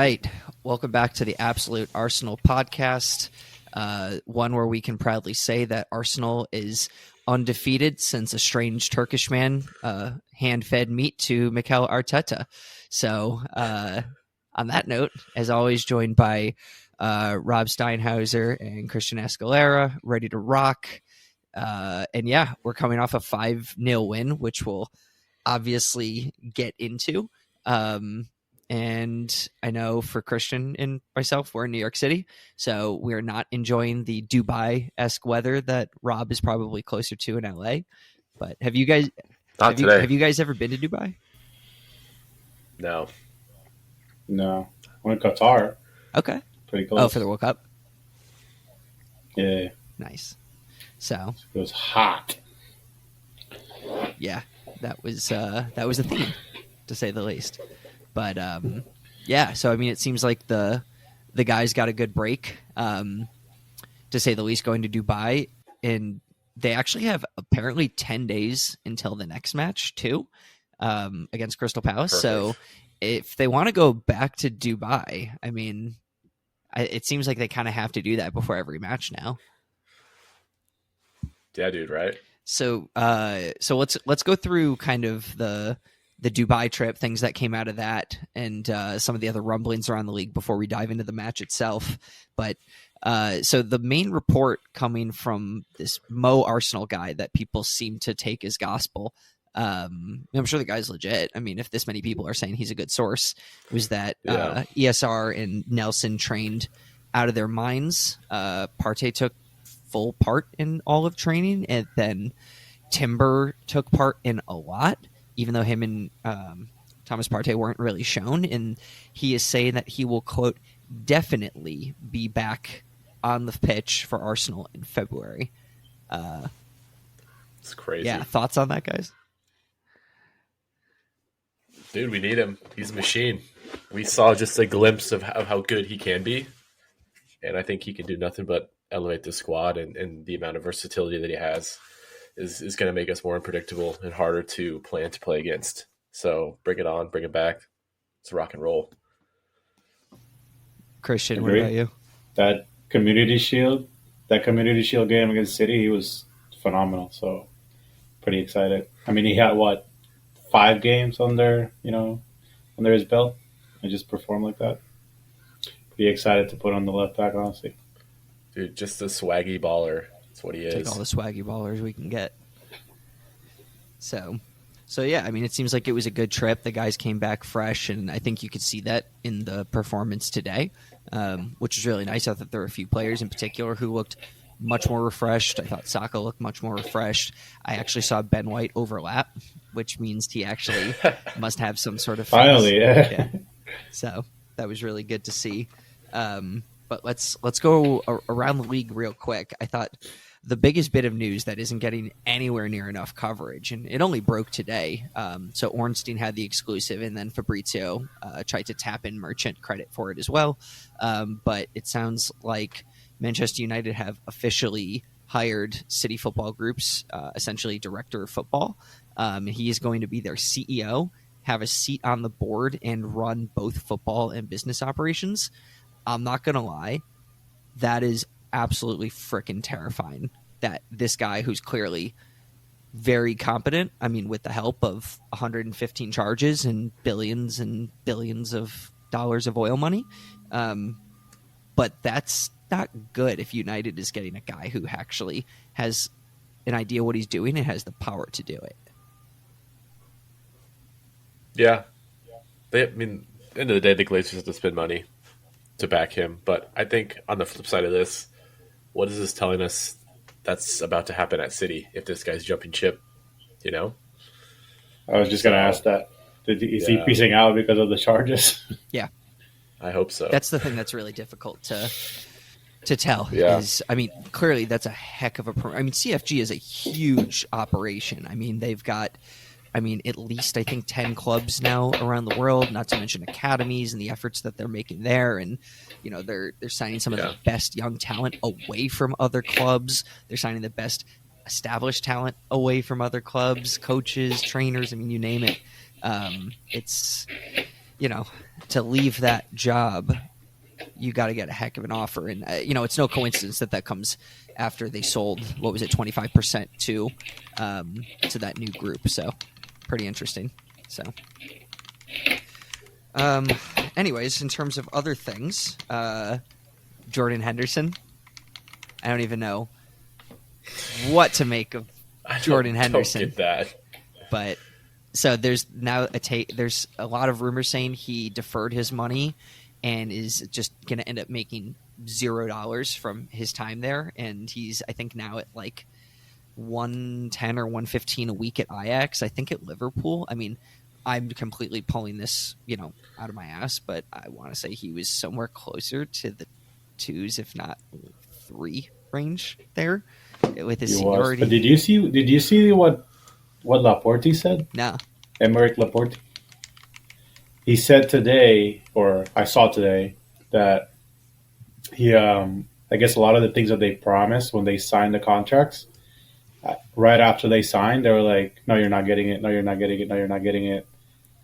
right. Welcome back to the Absolute Arsenal podcast, one where we can proudly say that Arsenal is undefeated since a strange Turkish man hand-fed meat to Mikel Arteta. So on that note, as always, joined by Rob Steinhauser and Christian Escalera, ready to rock. And yeah, we're coming off a 5-0 win, which we'll obviously get into. And I know for Christian and myself, we're in New York City, so we're not enjoying the Dubai-esque weather that Rob is probably closer to in LA. But have you guys have you guys ever been to Dubai? No. Went to Qatar. Okay. Pretty close. Oh, for the World Cup? Yeah. Nice. So it was hot. Yeah, that was a theme, to say the least. But yeah, so I mean, it seems like the guys got a good break, to say the least, going to Dubai, and they actually have apparently 10 days until the next match too, against Crystal Palace. Perfect. So if they want to go back to Dubai, I mean, it seems like they kind of have to do that before every match now. Yeah, dude, right? So let's go through kind of the Dubai trip, things that came out of that, and some of the other rumblings around the league before we dive into the match itself. But so the main report coming from this Mo Arsenal guy that people seem to take as gospel, I'm sure the guy's legit. I mean, if this many people are saying he's a good source, was that ESR and Nelson trained out of their minds. Partey took full part in all of training, and then Timber took part in a lot, even though him and Thomas Partey weren't really shown. And he is saying that he will, quote, definitely be back on the pitch for Arsenal in February. It's crazy. Yeah, thoughts on that, guys? Dude, we need him. He's a machine. We saw just a glimpse of how good he can be, and I think he can do nothing but elevate the squad, and the amount of versatility that he has is going to make us more unpredictable and harder to plan to play against. So bring it on, bring it back. It's rock and roll. Christian, what about you? That Community Shield game against City, he was phenomenal. So pretty excited. I mean, he had 5 games under his belt and just performed like that. Pretty excited to put on the left back, honestly. Dude, just a swaggy baller. That's what he is. Take all the swaggy ballers we can get. So yeah, I mean, it seems like it was a good trip. The guys came back fresh, and I think you could see that in the performance today, which is really nice. I thought there were a few players in particular who looked much more refreshed. I thought Saka looked much more refreshed. I actually saw Ben White overlap, which means he actually must have some sort of finally, yeah. So that was really good to see. But let's go around the league real quick. I thought the biggest bit of news that isn't getting anywhere near enough coverage, and it only broke today. So Ornstein had the exclusive, and then Fabrizio tried to tap in Merchant credit for it as well. But it sounds like Manchester United have officially hired City Football Group's essentially director of football. He is going to be their CEO, have a seat on the board, and run both football and business operations. I'm not going to lie, that is absolutely freaking terrifying that this guy, who's clearly very competent, I mean, with the help of 115 charges and billions of dollars of oil money, but that's not good if United is getting a guy who actually has an idea what he's doing and has the power to do it. Yeah. At the end of the day, the Glazers have to spend money to back him. But I think on the flip side of this, what is this telling us that's about to happen at City if this guy's jumping ship, I was just going to ask that. Is he piecing out because of the charges? Yeah. I hope so. That's the thing that's really difficult to tell. Yeah. Clearly that's a heck of a CFG is a huge operation. I mean, they've got at least, I think, 10 clubs now around the world, not to mention academies and the efforts that they're making there. And, they're signing some of the best young talent away from other clubs. They're signing the best established talent away from other clubs, coaches, trainers. I mean, you name it. to leave that job, you got to get a heck of an offer. And, it's no coincidence that comes after they sold, 25% to that new group. So pretty interesting. So, anyways, in terms of other things, Jordan Henderson, I don't even know what to make of Jordan Henderson. Don't get that. But so there's now there's a lot of rumors saying he deferred his money and is just going to end up making $0 from his time there. And he's, I think, now at like 110 or 115 a week at Ajax. I think at Liverpool. I mean, I'm completely pulling this, out of my ass, but I want to say he was somewhere closer to the 2s, if not 3 range there with his seniority. But did you see what Laporte said? No. Emerick Laporte. He said today, or I saw today, that he, I guess a lot of the things that they promised when they signed the contracts, right after they signed, they were like, no, you're not getting it. No, you're not getting it. No, you're not getting it.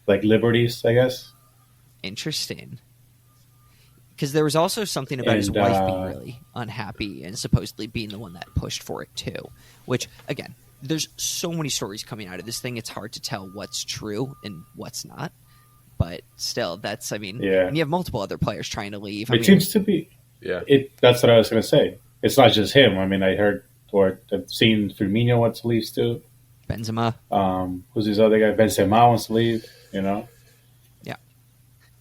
Like liberties, I guess. Interesting. Because there was also something about his wife being really unhappy and supposedly being the one that pushed for it too. Which, again, there's so many stories coming out of this thing. It's hard to tell what's true and what's not. But still, that's, and you have multiple other players trying to leave. Seems to be. Yeah. That's what I was going to say. It's not just him. I mean, I heard, or I've seen Firmino wants to leave too. Benzema. Who's this other guy? Benzema wants to leave, Yeah.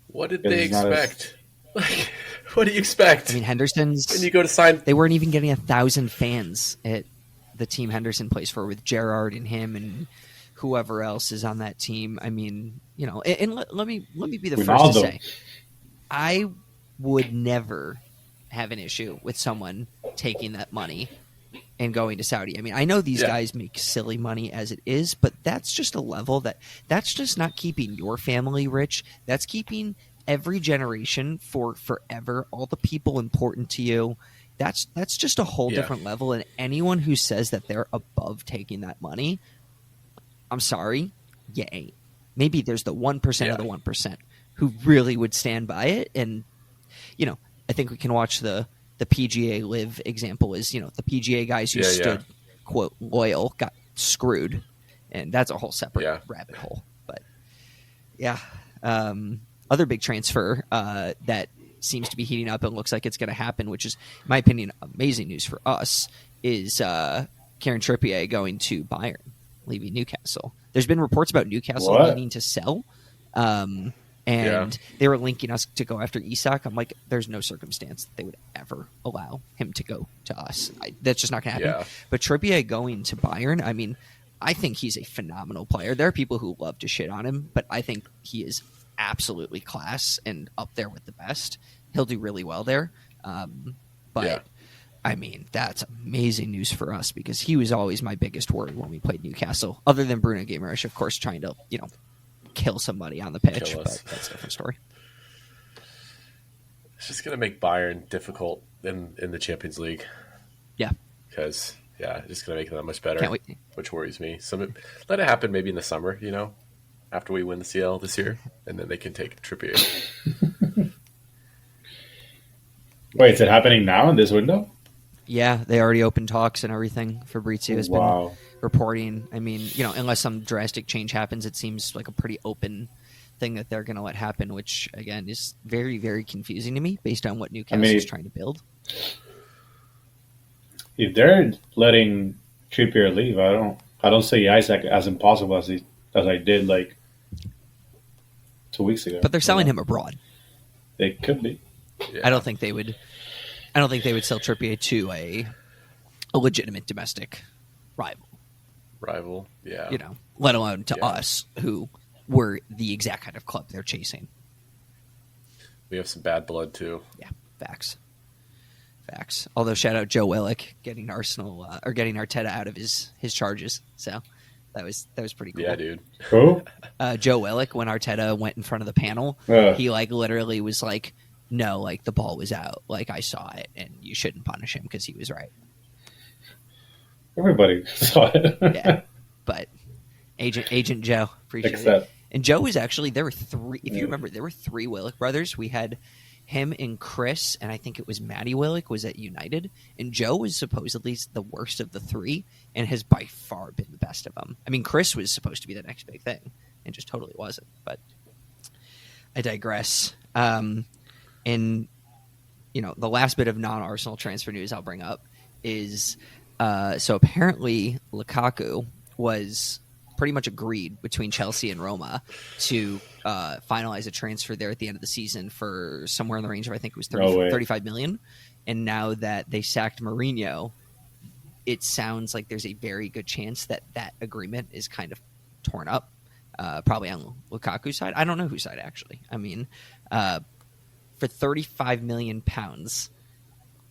What did they expect? Like, what do you expect? I mean, Henderson's. When you go to sign. They weren't even getting 1,000 fans at the team Henderson plays for with Gerrard and him and whoever else is on that team. I mean, and let me be the first to say, I would never have an issue with someone taking that money and going to Saudi. I mean, I know these guys make silly money as it is, but that's just a level that's just not keeping your family rich. That's keeping every generation for forever, all the people important to you. That's just a whole different level. And anyone who says that they're above taking that money, I'm sorry, you ain't. Maybe there's the 1% of the 1% who really would stand by it. And, I think we can watch the PGA Live example is, the PGA guys who stood, quote, loyal got screwed. And that's a whole separate rabbit hole. But, other big transfer that seems to be heating up and looks like it's going to happen, which is, in my opinion, amazing news for us, is Kieran Trippier going to Bayern, leaving Newcastle. There's been reports about Newcastle needing to sell, and they were linking us to go after Isak. I'm like, there's no circumstance that they would ever allow him to go to us. That's just not going to happen. But Trippier going to Bayern, I mean, I think he's a phenomenal player. There are people who love to shit on him, but I think he is absolutely class and up there with the best. He'll do really well there. I mean, that's amazing news for us because he was always my biggest worry when we played Newcastle, other than Bruno Guimaraes, of course, trying to, kill somebody on the pitch, but that's a different story. It's just going to make Bayern difficult in the Champions League. Yeah. Because, it's just going to make them that much better, Can't wait. Which worries me. So let it happen maybe in the summer, after we win the CL this year, and then they can take Trippier. Wait, is it happening now in this window? Yeah, they already opened talks and everything. Fabrizio has been reporting. I mean, unless some drastic change happens, it seems like a pretty open thing that they're going to let happen, which, again, is very, very confusing to me based on what Newcastle is trying to build. If they're letting Trippier leave, I don't see Isaac as impossible as I did like 2 weeks ago. But they're selling him abroad. They could be. Yeah. I don't think they would sell Trippier to a legitimate domestic rival. Yeah. Let alone to us, who were the exact kind of club they're chasing. We have some bad blood too. Yeah, facts. Although shout out Joe Willock getting Arsenal or getting Arteta out of his charges. So that was pretty cool. Yeah, dude. Who? Joe Willock, when Arteta went in front of the panel, he literally was like, no, the ball was out. I saw it, and you shouldn't punish him because he was right. Everybody saw it. Yeah, but Agent Joe, appreciate it. And Joe was actually, there were three, if you remember, there were three Willick brothers. We had him and Chris, and I think it was Matty Willick was at United. And Joe was supposedly the worst of the three and has by far been the best of them. I mean, Chris was supposed to be the next big thing and just totally wasn't. But I digress. And, the last bit of non-Arsenal transfer news I'll bring up is, so apparently Lukaku was pretty much agreed between Chelsea and Roma to finalize a transfer there at the end of the season for somewhere in the range of, I think it was 35 million. And now that they sacked Mourinho, it sounds like there's a very good chance that that agreement is kind of torn up, probably on Lukaku's side. I don't know whose side, actually. I mean, for 35 million pounds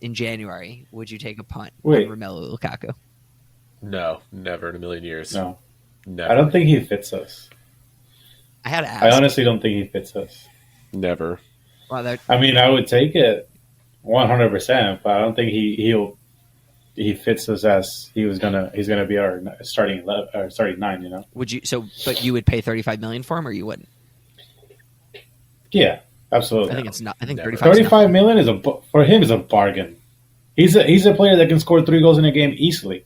in January, would you take a punt on Romelu Lukaku? No, never in a million years. No. Never. I don't think he fits us. I had to ask. I honestly don't think he fits us. Never. Well, I mean, I would take it 100%, but I don't think he fits us as he's gonna be our starting 9. You know? Would you? But you would pay 35 million for him, or you wouldn't? Yeah, absolutely. I think it's not. I think Never. 35 million for him is a bargain. He's a player that can score 3 goals in a game easily.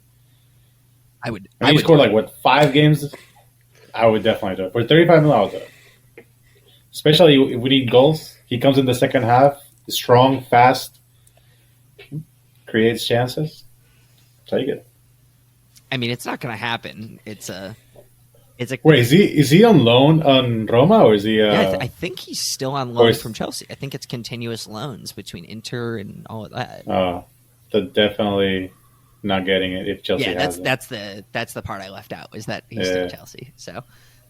I would. He scored 5 games. I would definitely do it for 35 million. I'll do it. Especially if we need goals. He comes in the second half, strong, fast, creates chances. Take it. I mean, it's not going to happen. It's a. Wait, is he on loan on Roma or is he? Yeah, I think he's still on loan from Chelsea. I think it's continuous loans between Inter and all of that. Oh, definitely. Not getting it if Chelsea has it. that's the part I left out is that he's still Chelsea. So,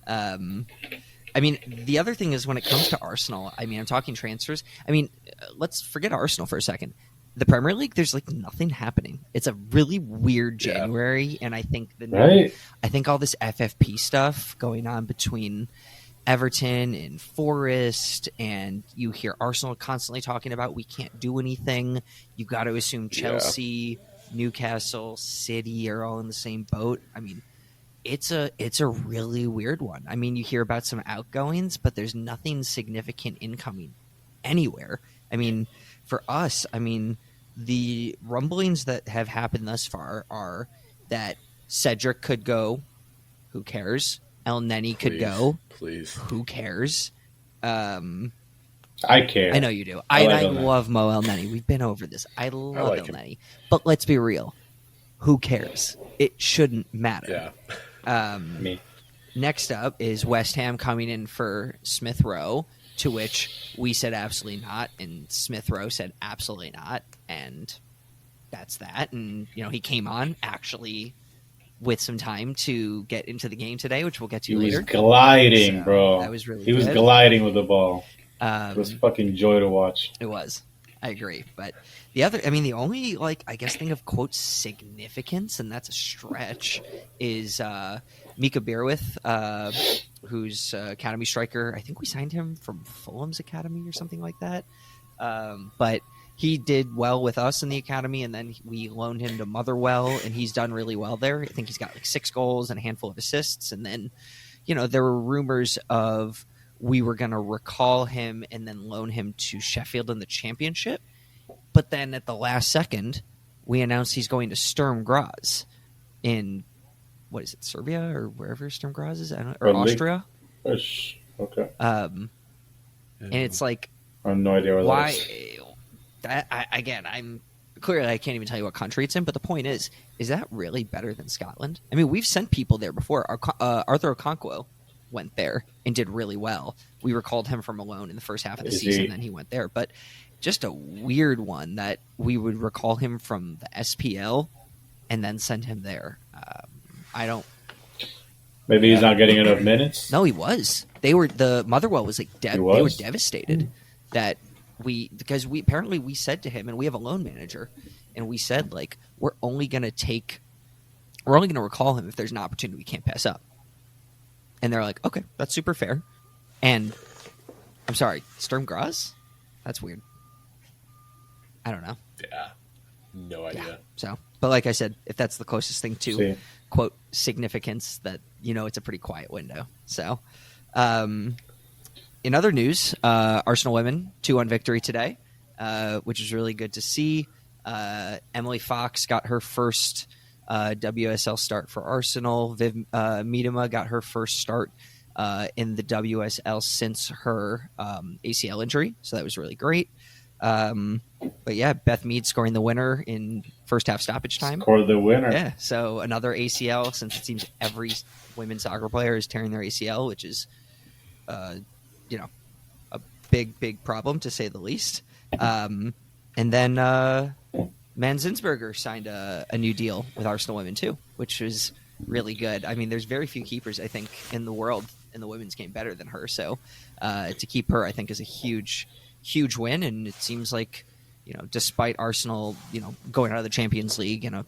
I mean, the other thing is when it comes to Arsenal, I mean, I'm talking transfers. I mean, let's forget Arsenal for a second. The Premier League, there's nothing happening. It's a really weird January, and I think I think all this FFP stuff going on between Everton and Forest, and you hear Arsenal constantly talking about we can't do anything. You've got to assume Chelsea. Newcastle, City are all in the same boat. I mean, it's a really weird one. I mean, you hear about some outgoings, but there's nothing significant incoming anywhere. I mean, for us, I mean, the rumblings that have happened thus far are that Cedric could go. Who cares? El Neni could go. Please. Who cares? I care. I know you do. I love Mo El Neni. We've been over this. I love El Neni. But let's be real. Who cares? It shouldn't matter. Yeah. Me. Next up is West Ham coming in for Smith Rowe, to which we said absolutely not, and Smith Rowe said absolutely not, and that's that. And he came on actually with some time to get into the game today, which we'll get to later. He was gliding, bro. That was really He good. was gliding with the ball. It was fucking joy to watch. It was. I agree. But the only, I guess, thing of, quote, significance, and that's a stretch, is Mika Beerwith, who's academy striker. I think we signed him from Fulham's academy or something like that. But he did well with us in the academy, and then we loaned him to Motherwell, and he's done really well there. I think he's got 6 goals and a handful of assists. And then, there were rumors of we were going to recall him and then loan him to Sheffield in the Championship. But then at the last second, we announced he's going to Sturm Graz in, what is it, Serbia or wherever Sturm Graz is? Or Austria? Okay. And it's like, I have no idea where why? that is. I'm clearly I can't even tell you what country it's in. But the point is that really better than Scotland? I mean, we've sent people there before. Arthur Okonkwo went there and did really well. We recalled him from a loan in the first half of the season, then he went there. But just a weird one that we would recall him from the SPL and then send him there. I don't. Maybe he's not getting enough minutes. No, he was. The Motherwell was they were devastated that because we apparently said to him, and we have a loan manager, and we said we're only going to recall him if there's an opportunity we can't pass up. And they're like, okay, that's super fair. And I'm sorry, Sturm Graz? That's weird. I don't know. Yeah. No idea. Yeah. So, but like I said, if that's the closest thing to quote significance, that it's a pretty quiet window. So, In other news, Arsenal women 2-1 victory today, which is really good to see. Emily Fox got her first WSL start for Arsenal. Viv Miedema got her first start in the WSL since her ACL injury, so that was really great. But yeah, Beth Mead scoring the winner in first half stoppage time. Scored the winner. Yeah, so another ACL, since it seems every women's soccer player is tearing their ACL, which is, a big problem to say the least. And then Man Zinsberger signed a new deal with Arsenal women too, which was really good. I mean, there's very few keepers, I think, in the world in the women's game better than her. So to keep her, I think, is a huge win. And it seems like, despite Arsenal, going out of the Champions League in a,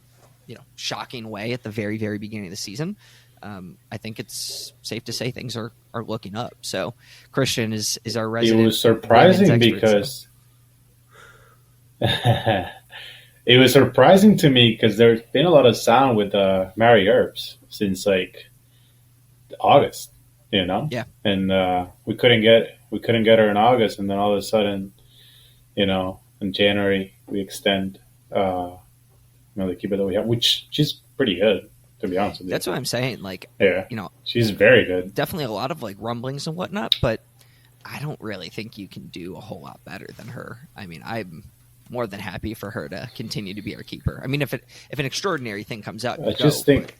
shocking way at the very, very beginning of the season, I think it's safe to say things are looking up. So Christian is our resident. It was surprising expert, because it was surprising to me because there's been a lot of sound with Mary Earps since like August, Yeah. and we couldn't get her in August, and then all of a sudden, in January we extend the keeper that we have, which she's pretty good, to be honest with you. That's what I'm saying. Like, Yeah, she's very good. definitely a lot of like rumblings and whatnot, but I don't really think you can do a whole lot better than her. I mean, I'm more than happy for her to continue to be our keeper. I mean, if an extraordinary thing comes out, I just think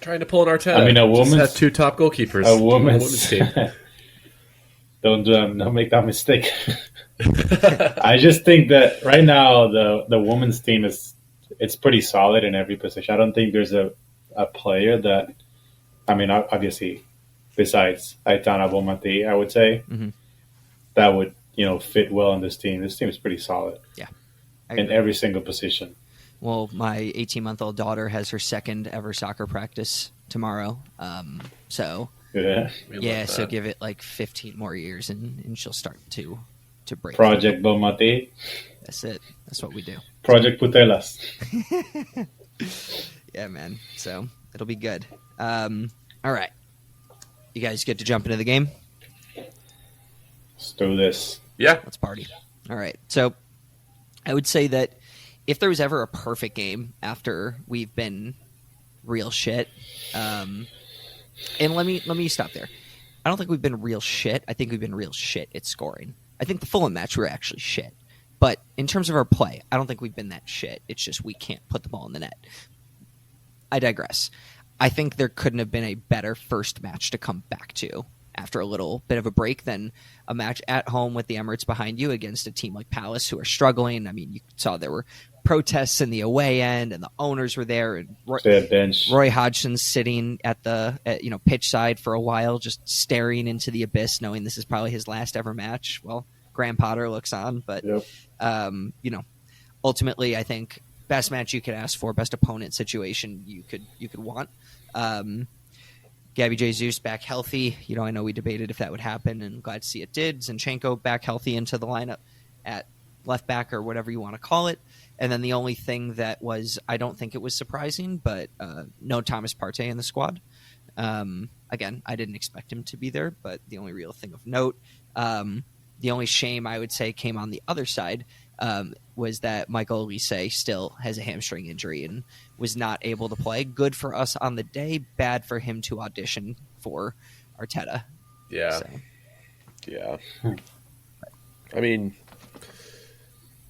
trying to pull an Arteta. I mean, a Just woman's have 2 top goalkeepers. a on the woman's team. don't make that mistake. I just think that right now the women's team it's pretty solid in every position. I don't think there's a player that, I mean, obviously, besides Aitana Bonmatí, I would say, that would fit well in this team. This team is pretty solid. Yeah, in every single position. Well, my 18-month-old daughter has her second ever soccer practice tomorrow. So so give it like 15 more years, and she'll start to break. Project Bonmatí. That's it. That's what we do. Project Putelas. Yeah, man. So it'll be good. All right. You guys get to jump into the game? Let's do this. Yeah. Let's party. All right. So I would say that if there was ever a perfect game after we've been real shit, and let me stop there. I don't think we've been real shit. I think we've been real shit at scoring. I think the Fulham match we were actually shit. But in terms of our play, I don't think we've been that shit. It's just we can't put the ball in the net. I digress. I think there couldn't have been a better first match to come back to after a little bit of a break than a match at home with the Emirates behind you against a team like Palace who are struggling. I mean, you saw there were protests in the away end and the owners were there. And Roy Hodgson's sitting at the pitch side for a while, just staring into the abyss, knowing this is probably his last ever match. Well, Graham Potter looks on, but ultimately, I think best match you could ask for, best opponent situation you could want. Gabby Jesus back healthy. I know we debated if that would happen, and glad to see it did. Zinchenko back healthy into the lineup at left back or whatever you want to call it. And then the only thing that was, I don't think it was surprising, but no Thomas Partey in the squad. Again, I didn't expect him to be there, but the only real thing of note, the only shame I would say came on the other side was that Michael Olise still has a hamstring injury and was not able to play. Good for us on the day, bad for him to audition for Arteta. Yeah. So. Yeah. I mean,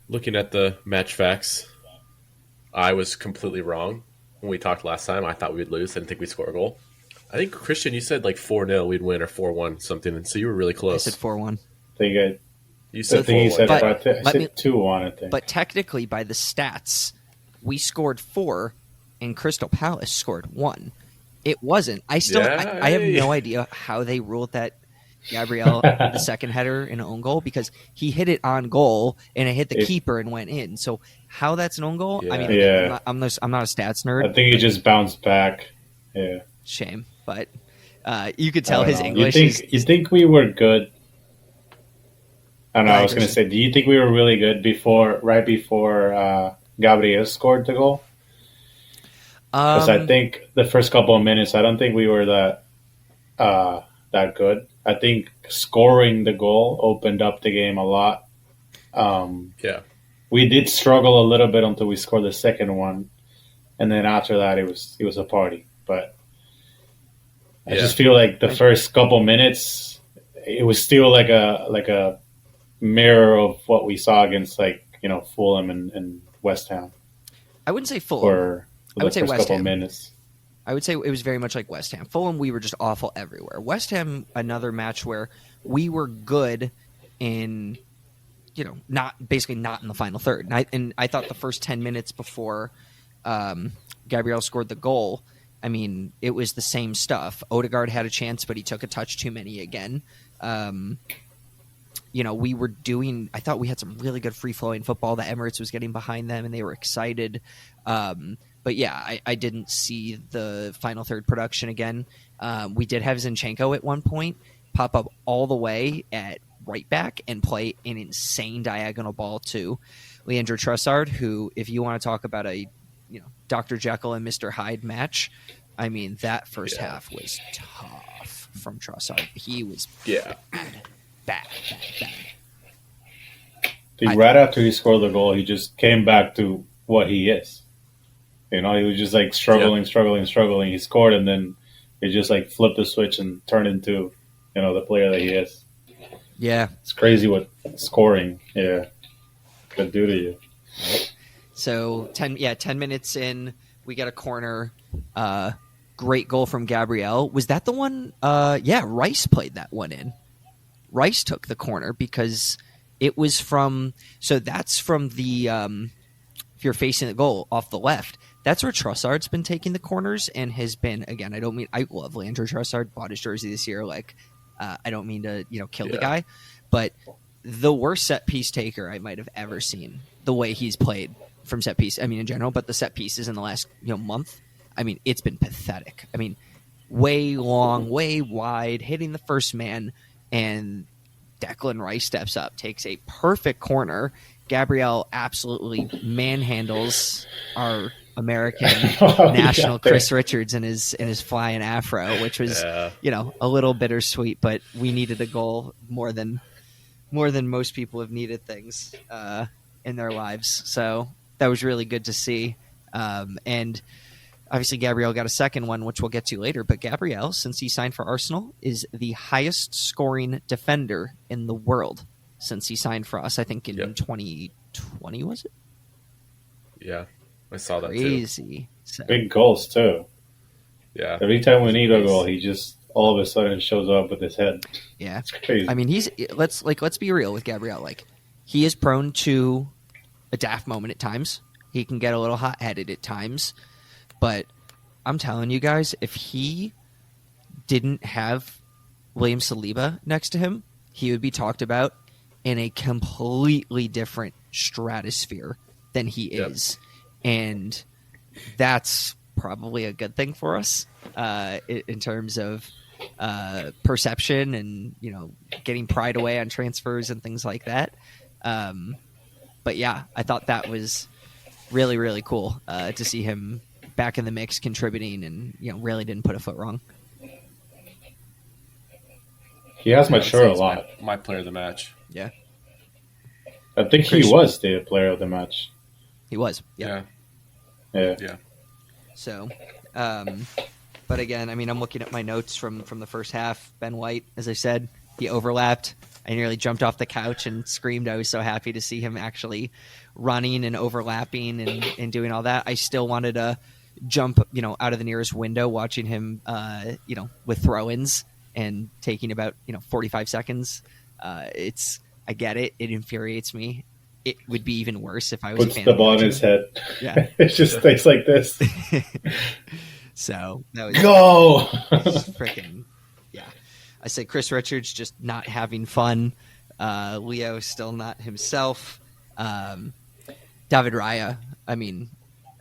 looking at the match facts, I was completely wrong. When we talked last time, I thought we would lose. I didn't think we'd score a goal. I think, Christian, you said like 4-0 we'd win or 4-1 something, and so you were really close. I said 4-1. You said 4-1. I said 2-1, I think. But technically, by the stats, we scored 4 and Crystal Palace scored 1. It wasn't. I have no idea how they ruled that Gabriel the second header in an own goal, because he hit it on goal and it hit the keeper and went in. So how that's an own goal? Yeah. I mean, I'm not a stats nerd. I think he just bounced back. Yeah. Shame, but you could tell his English. You think we were good? I don't know. I was going to say, do you think we were really good right before Gabriel scored the goal? Because I think the first couple of minutes, I don't think we were that. that good. I think scoring the goal opened up the game a lot. Yeah. We did struggle a little bit until we scored the second one, and then after that, it was a party. But I just feel like the first couple minutes, it was still like a mirror of what we saw against Fulham and West Ham. I wouldn't say Fulham. Or I would say West couple Ham. Minutes. I would say it was very much like West Ham. Fulham, we were just awful everywhere. West Ham, another match where we were good in, not in the final third. And I thought the first 10 minutes before Gabriel scored the goal, I mean, it was the same stuff. Odegaard had a chance, but he took a touch too many again. We were I thought we had some really good free-flowing football. The Emirates was getting behind them, and they were excited. But yeah, I didn't see the final third production again. We did have Zinchenko at one point pop up all the way at right back and play an insane diagonal ball to Leandro Trossard, who, if you want to talk about a Dr. Jekyll and Mr. Hyde match, I mean, that first half was tough from Trossard. He was bad. Right after he scored the goal, he just came back to what he is. He was just like struggling. He scored, and then he just like flipped the switch and turned into, the player that he is. Yeah. It's crazy what scoring, could do to you. So 10 minutes in, we get a corner. Great goal from Gabriel. Was that the one? Rice played that one in. Rice took the corner because it was that's from the, if you're facing the goal off the left, that's where Trossard's been taking the corners and has been, again, I love Leandro Trossard, bought his jersey this year. I don't mean to, kill the guy, but the worst set piece taker I might have ever seen, the way he's played from set piece. I mean, in general, but the set pieces in the last, month, I mean, it's been pathetic. I mean, way long, way wide, hitting the first man, and Declan Rice steps up, takes a perfect corner. Gabriel absolutely manhandles our American national Chris Richards in his flying afro, which was a little bittersweet, but we needed a goal more than most people have needed things in their lives. So that was really good to see. And obviously Gabriel got a second one, which we'll get to later. But Gabriel, since he signed for Arsenal, is the highest scoring defender in the world since he signed for us. I think in 2020, was it? Yeah, I saw that crazy. too. Big goals too. Yeah. Every time we need a goal, he just all of a sudden shows up with his head. Yeah, it's crazy. I mean, let's be real with Gabriel. He is prone to a daft moment at times. He can get a little hot-headed at times. But I'm telling you guys, if he didn't have William Saliba next to him, he would be talked about in a completely different stratosphere than he is. And that's probably a good thing for us in terms of perception and, getting pride away on transfers and things like that. But yeah, I thought that was really, really cool to see him back in the mix, contributing, and really didn't put a foot wrong. He has matured a lot. My player of the match. Yeah, I think he was the player of the match. He was. Yeah. So, but again, I mean, I'm looking at my notes from the first half. Ben White, as I said, he overlapped. I nearly jumped off the couch and screamed. I was so happy to see him actually running and overlapping and doing all that. I still wanted to jump, out of the nearest window, watching him, with throw-ins and taking about, 45 seconds. I get it. It infuriates me. It would be even worse if I was puts the ball in his head. Yeah. It just stays like this. So that was go freaking. Yeah. I say Chris Richards just not having fun. Leo still not himself. David Raya, I mean,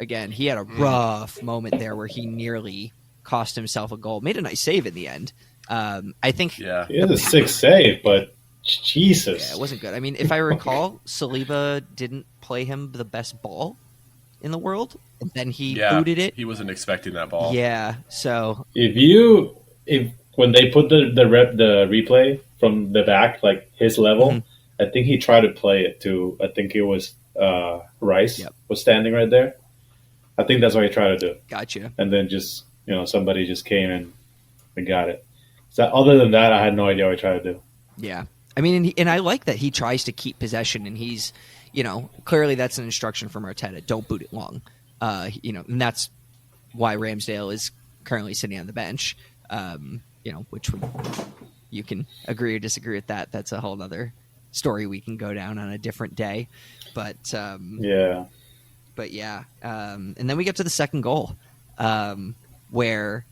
again, he had a rough moment there where he nearly cost himself a goal. Made a nice save in the end. I think he had a 6 save, but Jesus. Yeah, it wasn't good. I mean, if I recall, Saliba didn't play him the best ball in the world, and then he booted it. He wasn't expecting that ball. Yeah, so if when they put the replay from the back, like his level, Mm-hmm. I think he tried to play it to. I think it was Rice was standing right there. I think that's what he tried to do, Gotcha. and then just somebody just came and got it. So other than that, I had no idea what he tried to do. Yeah. I mean, and I like that he tries to keep possession, and he's, clearly that's an instruction from Arteta. Don't boot it long. And that's why Ramsdale is currently sitting on the bench, which you can agree or disagree with that. That's a whole other story we can go down on a different day. But Yeah. But yeah. And then we get to the second goal, where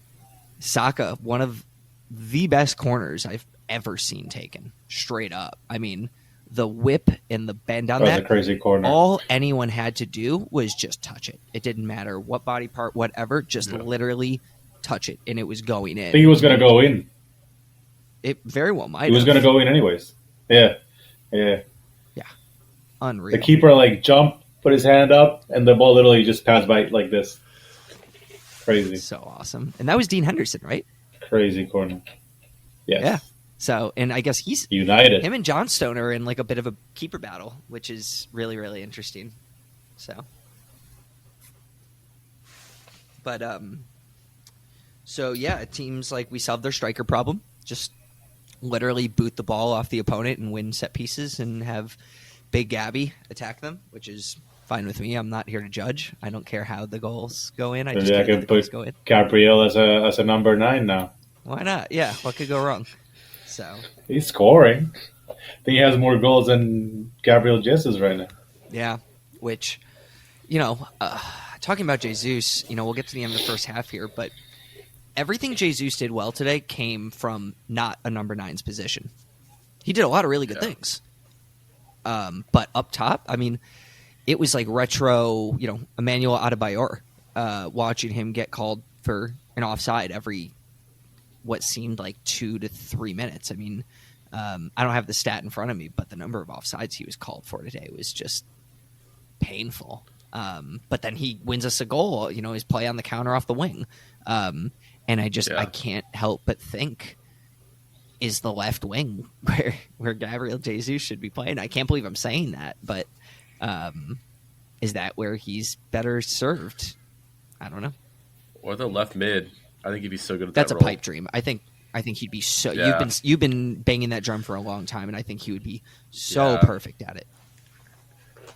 Saka, one of the best corners I've ever seen taken, straight up. I mean, the whip and the bend on that, a crazy corner. All anyone had to do was just touch it. It didn't matter what body part, whatever, just literally touch it, and it was going in. I think he was going to go in. It very well might. He was going to go in anyways. Yeah. Unreal. The keeper jumped, put his hand up, and the ball literally just passed by like this. Crazy. So awesome. And that was Dean Henderson, right? Crazy corner. Yes. Yeah. So, and I guess he's united. Him and Johnstone are in a bit of a keeper battle, which is really, really interesting. So, but it seems like we solved their striker problem. Just literally boot the ball off the opponent and win set pieces, and have Big Gabby attack them, which is fine with me. I'm not here to judge. I don't care how the goals go in. I just care that the goals go in. Gabriel as a number 9 now. Why not? Yeah, what could go wrong? So he's scoring. I think he has more goals than Gabriel Jesus right now. Yeah, which, talking about Jesus, we'll get to the end of the first half here, but everything Jesus did well today came from not a number 9's position. He did a lot of really good things. But up top, I mean, it was like retro, Emmanuel Adebayor, watching him get called for an offside every what seemed like 2 to 3 minutes. I mean, I don't have the stat in front of me, but the number of offsides he was called for today was just painful. But then he wins us a goal, his play on the counter off the wing. And I can't help but think, is the left wing where Gabriel Jesus should be playing? I can't believe I'm saying that, but is that where he's better served? I don't know. Or the left mid. I think he'd be so good at That's that a role. pipe dream. I think he'd be so. Yeah. You've been banging that drum for a long time, and I think he would be so perfect at it.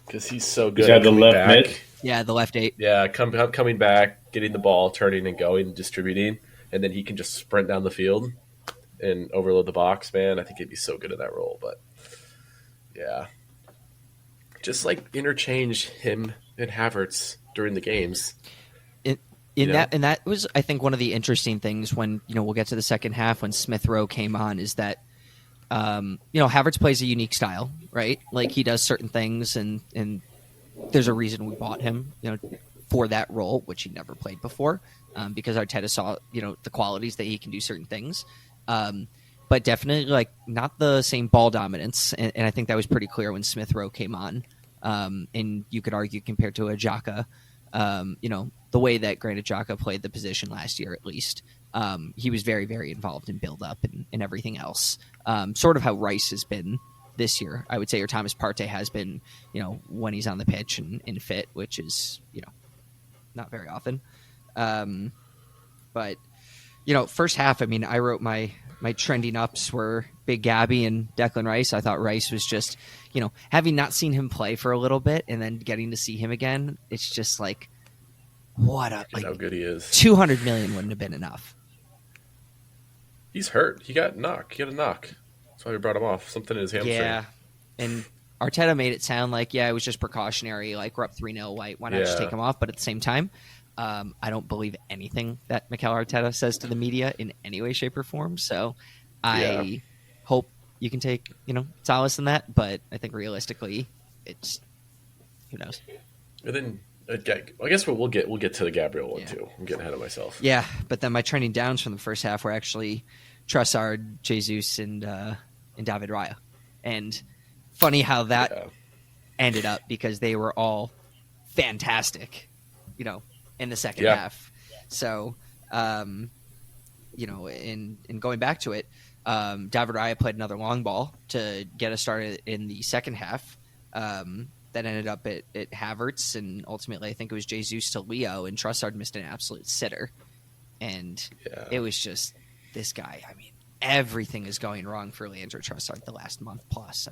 Because he's so good. At the left mid. Yeah, the left 8. Yeah, coming back, getting the ball, turning and going, distributing, and then he can just sprint down the field and overload the box. Man, I think he'd be so good at that role. But yeah, just interchange him and Havertz during the games. That was, I think, one of the interesting things when we'll get to the second half when Smith Rowe came on, is that Havertz plays a unique style, right? Like, he does certain things, and there's a reason we bought him, for that role, which he never played before, because Arteta saw the qualities that he can do certain things, but definitely not the same ball dominance, and I think that was pretty clear when Smith Rowe came on, and you could argue compared to a Xhaka. The way that Granit Xhaka played the position last year, at least, he was very, very involved in build-up and everything else. Sort of how Rice has been this year, I would say, or Thomas Partey has been, when he's on the pitch and fit, which is, not very often. But, first half, I mean, I wrote my trending ups were Big Gabby and Declan Rice. I thought Rice was just, having not seen him play for a little bit and then getting to see him again, it's just how good he is. 200 million wouldn't have been enough. He's hurt. He got a knock. That's why we brought him off. Something in his hamstring. Yeah, and Arteta made it sound like, it was just precautionary. Like, we're up 3-0. Why not just take him off? But at the same time, I don't believe anything that Mikel Arteta says to the media in any way, shape, or form. So I hope you can take solace in that. But I think realistically, it's who knows. And then I guess we'll get to the Gabriel one too. I'm getting ahead of myself. Yeah, but then my trending downs from the first half were actually Trossard, Jesus, and David Raya. And funny how that ended up, because they were all fantastic, in the second half. So, in going back to it, David Raya played another long ball to get us started in the second half. That ended up at Havertz, and ultimately I think it was Jesus to Leo, and Trossard missed an absolute sitter. And it was just this guy. I mean, everything is going wrong for Leandro Trossard the last month plus.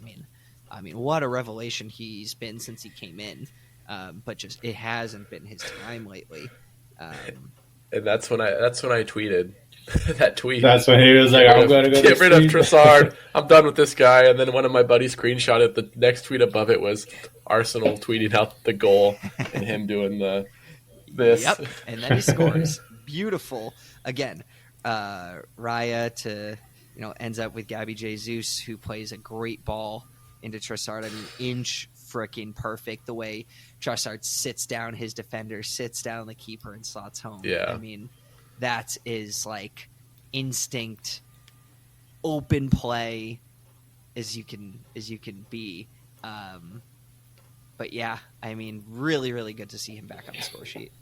I mean, what a revelation he's been since he came in. But just it hasn't been his time lately. And that's when I tweeted that tweet. That's when he was like, "I'm going to get rid of Trossard. I'm done with this guy." And then one of my buddies screenshotted the next tweet above it was Arsenal tweeting out the goal and him doing this. Yep, and then he scores. Beautiful again. Raya to ends up with Gabby Jesus, who plays a great ball into Trossard. I mean, inch freaking perfect the way Trossard sits down his defender, sits down the keeper, and slots home. Yeah, I mean, that is like instinct, open play as you can be. But yeah, I mean, really, really good to see him back on the score sheet.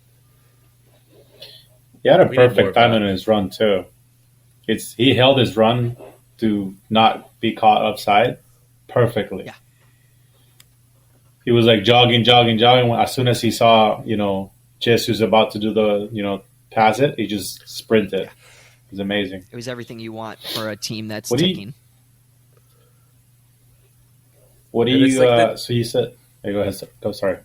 He had a perfect timing in his run too. He held his run to not be caught offside perfectly. Yeah. He was like jogging. As soon as he saw, Jesus about to do the, pass it, he just sprinted. Yeah. It was amazing. It was everything you want for a team that's ticking. So you said, hey, go ahead. Go, sorry.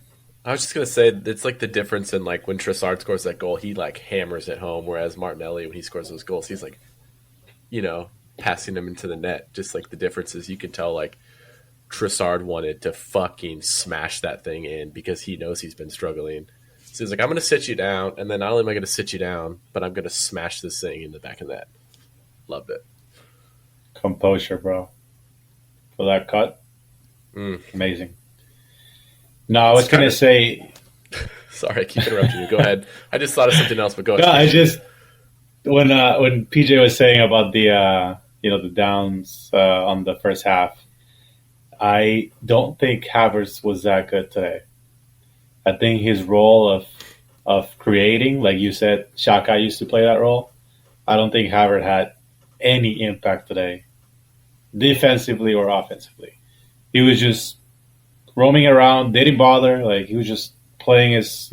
I was just going to say, it's like the difference in like when Trossard scores that goal, he like hammers it home. Whereas Martinelli, when he scores those goals, he's like, passing them into the net. Just like the difference is you can tell like Trossard wanted to fucking smash that thing in because he knows he's been struggling. So he's like, I'm going to sit you down. And then not only am I going to sit you down, but I'm going to smash this thing in the back of the net. Loved it. Composure, bro. For that cut. Amazing. No, I was going to say... Sorry, I keep interrupting you. Go ahead. I just thought of something else, but go ahead. No, I just... When PJ was saying about the the downs on the first half, I don't think Havertz was that good today. I think his role of creating, like you said, Xhaka used to play that role. I don't think Havertz had any impact today, defensively or offensively. He was just roaming around, didn't bother. Like he was just playing his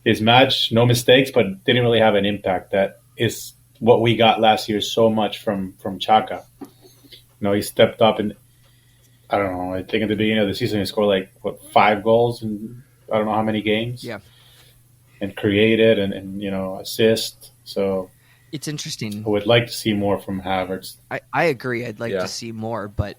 his match, no mistakes, but didn't really have an impact. That is what we got last year so much from Xhaka. He stepped up, and I don't know. I think at the beginning of the season he scored 5 goals in I don't know how many games. Yeah, and created and assist. So it's interesting. I would like to see more from Havertz. I agree. I'd like to see more, but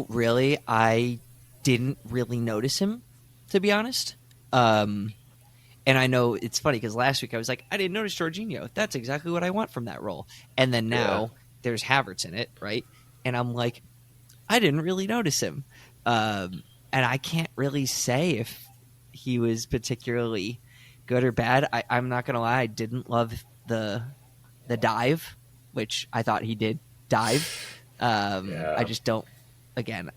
really, I didn't really notice him, to be honest. And I know it's funny because last week I was like, I didn't notice Jorginho. That's exactly what I want from that role. And then now there's Havertz in it, right? And I'm like, I didn't really notice him. And I can't really say if he was particularly good or bad. I'm not going to lie. I didn't love the dive, which I thought he did dive. I just don't, again,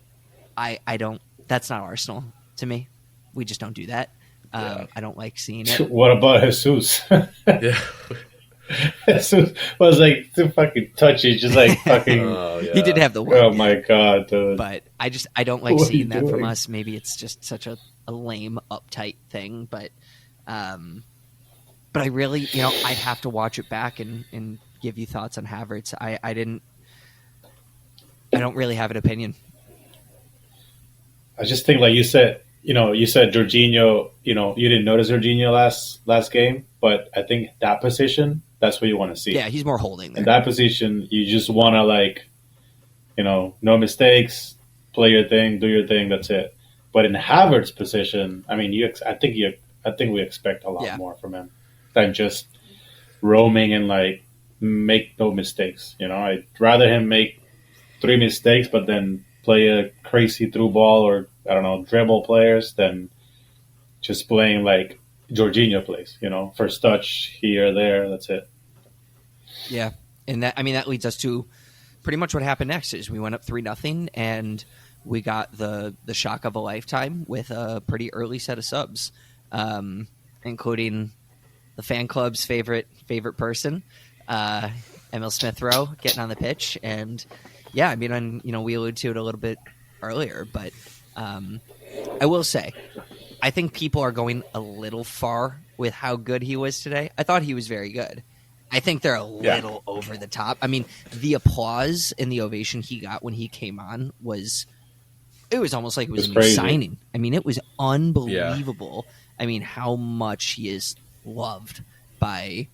I don't, that's not Arsenal to me. We just don't do that. I don't like seeing it. What about Jesus? Yeah. Jesus was too fucking touchy, just fucking. He did have the one. Oh my god, dude. But I don't like seeing that from us. Maybe it's just such a lame, uptight thing. But I really, I'd have to watch it back and give you thoughts on Havertz. I don't really have an opinion. I just think, like you said, you said Jorginho, you didn't notice Jorginho last game, but I think that position, that's what you want to see. Yeah, he's more holding there. In that position, you just want to, no mistakes, play your thing, do your thing, that's it. But in Havertz's position, I mean, I think we expect a lot more from him than just roaming and make no mistakes. I'd rather him make 3 mistakes, but then play a crazy through ball or dribble players than just playing like Jorginho plays. First touch here, there, that's it. Yeah, and that leads us to pretty much what happened next. Is we went up 3-0 and we got the shock of a lifetime with a pretty early set of subs, including the the fan club's favorite person, Emil Smith Rowe, getting on the pitch. And yeah, I mean, we alluded to it a little bit earlier, but I will say, I think people are going a little far with how good he was today. I thought he was very good. I think they're a little over the top. I mean, the applause and the ovation he got when he came on was almost like it was a new crazy. signing. I mean, it was unbelievable. Yeah. I mean, how much he is loved by,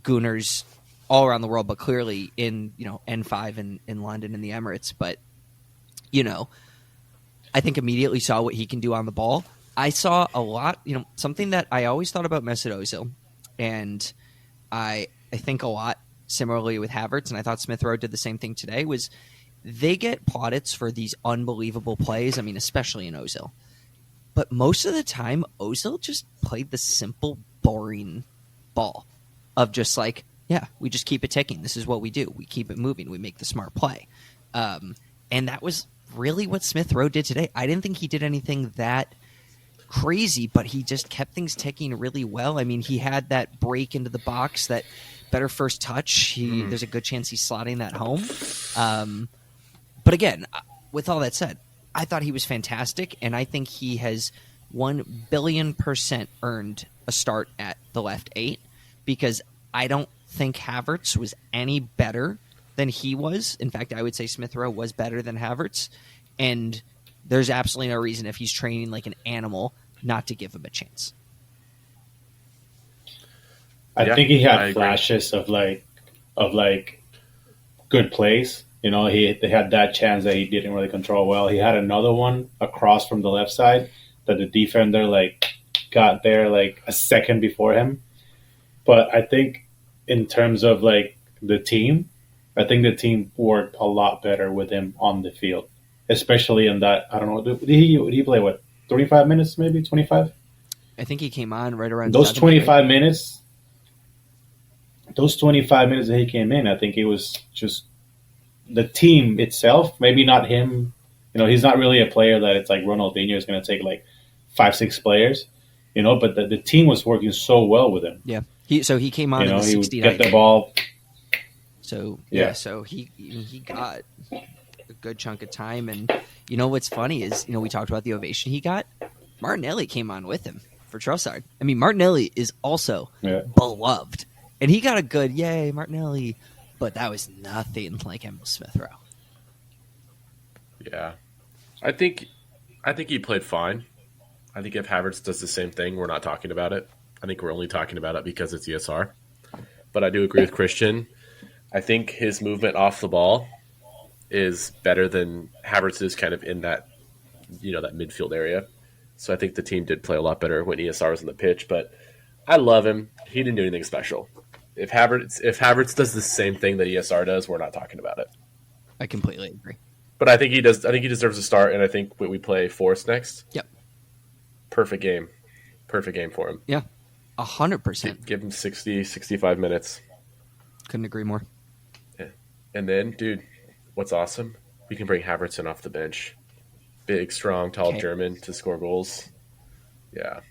Gooners all around the world, but clearly in, N5 in London and the Emirates. But, I think immediately saw what he can do on the ball. I saw a lot, something that I always thought about Mesut Ozil, and I think a lot similarly with Havertz, and I thought Smith Rowe did the same thing today, was they get plaudits for these unbelievable plays, I mean, especially in Ozil. But most of the time, Ozil just played the simple, boring ball of just like, yeah, we just keep it ticking. This is what we do. We keep it moving. We make the smart play. And that was really what Smith Rowe did today. I didn't think he did anything that crazy, but he just kept things ticking really well. I mean, he had that break into the box, that better first touch. There's a good chance he's slotting that home. But again, with all that said, I thought he was fantastic, and I think he has 1,000,000,000% earned a start at the left 8, because I don't think Havertz was any better than he was. In fact, I would say Smith Rowe was better than Havertz, and there's absolutely no reason, if he's training like an animal, not to give him a chance. I think he had flashes of good plays. They had that chance that he didn't really control well. He had another one across from the left side that the defender got there a second before him. But I think in terms of the team, I think the team worked a lot better with him on the field, especially in that, I don't know, did he play, 35 minutes, maybe 25? I think he came on right around those 25 minutes. Those 25 minutes that he came in, I think it was just the team itself, maybe not him. He's not really a player that it's like Ronaldinho is going to take 5-6 players, but the team was working so well with him. Yeah. He came on in the 69th. He would get the ball. So so he got a good chunk of time, and what's funny is we talked about the ovation he got. Martinelli came on with him for Trossard. I mean, Martinelli is also beloved, and he got a good yay Martinelli, but that was nothing like Emil Smith Rowe. Yeah, I think he played fine. I think if Havertz does the same thing, we're not talking about it. I think we're only talking about it because it's ESR. But I do agree with Christian. I think his movement off the ball is better than Havertz's kind of in that, that midfield area. So I think the team did play a lot better when ESR was on the pitch. But I love him. He didn't do anything special. If Havertz does the same thing that ESR does, we're not talking about it. I completely agree. But I think he does. I think he deserves a start, and I think we play Forest next. Yep. Perfect game for him. Yeah, 100%. Give him 60, 65 minutes. Couldn't agree more. Yeah. And then, dude, what's awesome? We can bring Havertz in off the bench. Big, strong, tall German to score goals. Yeah.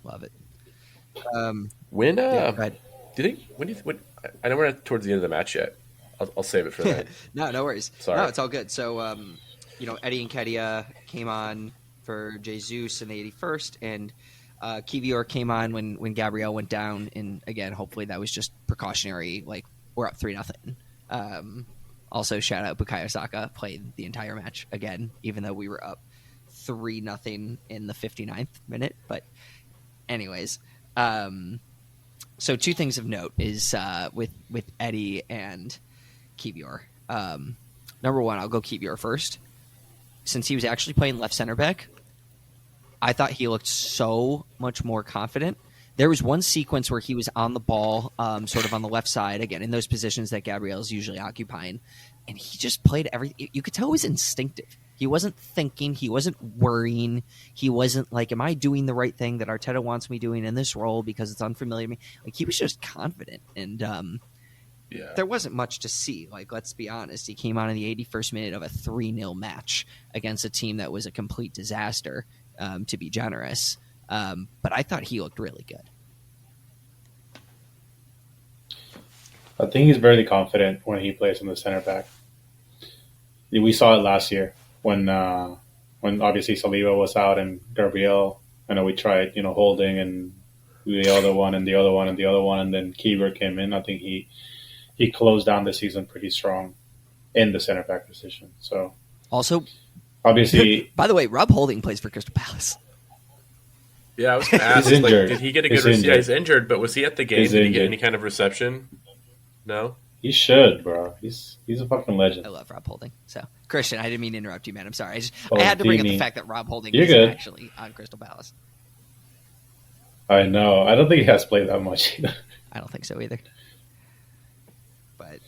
Love it. When? Go ahead. Do you think? When? I know we're not towards the end of the match yet. I'll save it for that. No worries. Sorry. No, it's all good. So, Eddie Nketiah came on for Jesus in the 81st, and Kivior came on when Gabriel went down. And again, hopefully that was just precautionary. We're up 3-0. Also, shout out Bukayo Saka, played the entire match again, even though we were up 3-0 in the 59th minute. But anyways, so two things of note is with Eddie and Kivior. Number one, I'll go Kivior first. Since he was actually playing left center back, I thought he looked so much more confident. There was one sequence where he was on the ball, sort of on the left side, again, in those positions that Gabriel is usually occupying, and he just played everything. You could tell it was instinctive. He wasn't thinking. He wasn't worrying. He wasn't like, am I doing the right thing that Arteta wants me doing in this role because it's unfamiliar to me? He was just confident, and there wasn't much to see. Let's be honest. He came on in the 81st minute of a 3-0 match against a team that was a complete disaster, to be generous. But I thought he looked really good. I think he's very confident when he plays in the center back. We saw it last year when obviously Saliba was out and Gabriel. I know we tried, holding and the other one and the other one and the other one, and then Kiever came in. I think he closed down the season pretty strong in the center back position. So Also, obviously, by the way, Rob Holding plays for Crystal Palace. Yeah, I was going to ask, He's like, injured. did he get a He's good? injured. Yeah, he's injured, but was he at the game? He's Did he get injured. any kind of reception? No. he should, bro. He's a fucking legend. I love Rob Holding. So, Christian, I didn't mean to interrupt you, man. I'm sorry. I had to bring up the Holdini. fact that Rob Holding You're is good. actually on Crystal Palace. I know. I don't think he has played that much either. I don't think so either. But,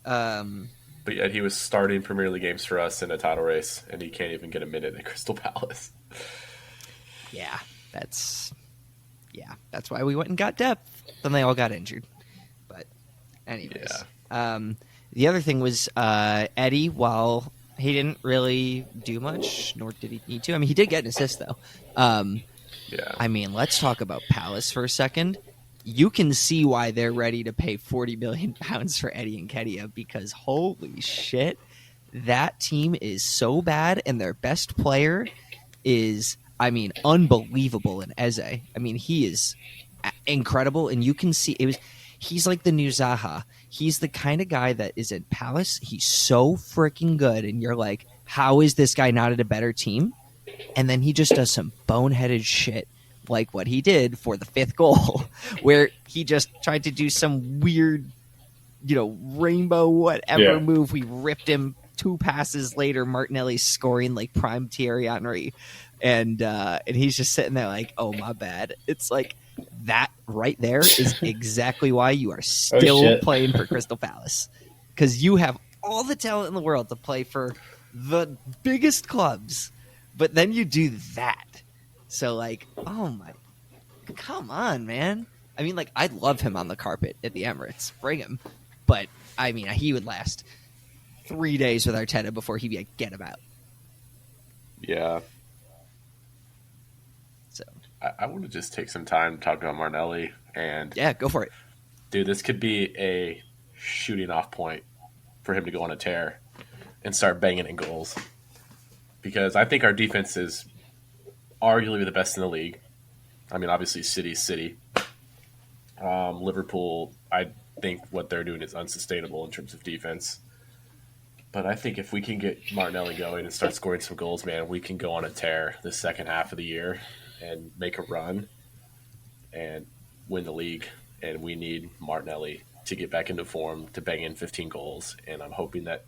But yet he was starting Premier League games for us in a title race, and he can't even get a minute at Crystal Palace. yeah, that's why we went and got depth. Then they all got injured. But, anyways. The other thing was Eddie, while he didn't really do much, nor did he need to. I mean, he did get an assist, though. Yeah. I mean, let's talk about Palace for a second. You can see why they're ready to pay £40 million for Eddie Nketiah, because holy shit, that team is so bad, and their best player is, I mean, unbelievable in Eze. I mean, he is incredible, and you can see he's like the new Zaha. He's the kind of guy that is at Palace. He's so freaking good, and you're like, how is this guy not at a better team? And then he just does some boneheaded shit like what he did for the 5th goal, where he just tried to do some weird, rainbow whatever move. We ripped him 2 passes later. Martinelli's scoring like prime Thierry Henry, and he's just sitting there like, oh, my bad. It's like that right there is exactly why you are still playing for Crystal Palace, because you have all the talent in the world to play for the biggest clubs. But then you do that. So, like, oh my, come on, man. I mean, like, I'd love him on the carpet at the Emirates. Bring him. But, I mean, he would last 3 days with Arteta before he'd be like, get him out. Yeah. So, I want to just take some time to talk about Martinelli. And, yeah, go for it. dude, this could be a shooting off point for him to go on a tear and start banging in goals. Because I think our defense is arguably the best in the league. I mean, obviously, City's City. Liverpool, I think what they're doing is unsustainable in terms of defense. But I think if we can get Martinelli going and start scoring some goals, man, we can go on a tear the second half of the year and make a run and win the league. And we need Martinelli to get back into form to bang in 15 goals. And I'm hoping that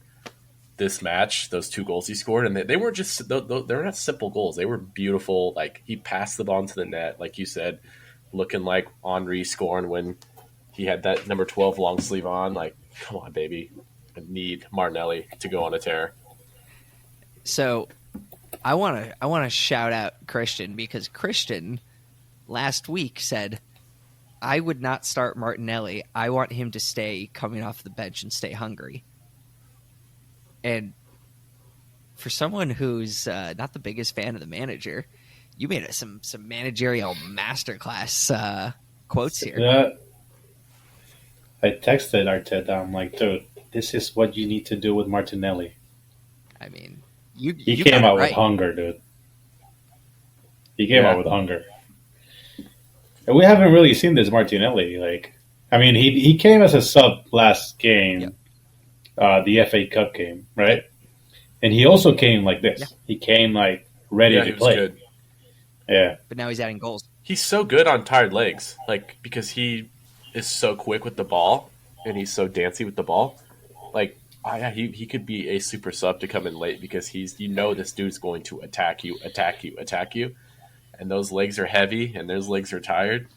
this match, those 2 goals he scored, and they weren't just they were not simple goals. They were beautiful. Like, he passed the ball into the net, like you said, looking like Henry scoring when he had that number 12 long sleeve on. Like, come on, baby. I need Martinelli to go on a tear. So, I want to shout out Christian, because Christian last week said, I would not start Martinelli. I want him to stay coming off the bench and stay hungry. And for someone who's not the biggest fan of the manager, you made some managerial masterclass quotes here. Yeah. I texted Arteta. I'm like, dude, this is what you need to do with Martinelli. I mean, you came out right. with hunger, dude. He came out with hunger. And we haven't really seen this Martinelli. Like, I mean, he came as a sub last game. Yep. The FA Cup game, right? And he also came like this. Yeah. He came like ready to play. Good. Yeah. But now he's adding goals. He's so good on tired legs, like, because he is so quick with the ball and he's so dancy with the ball. Like, he could be a super sub to come in late, because this dude's going to attack you, and those legs are heavy and those legs are tired.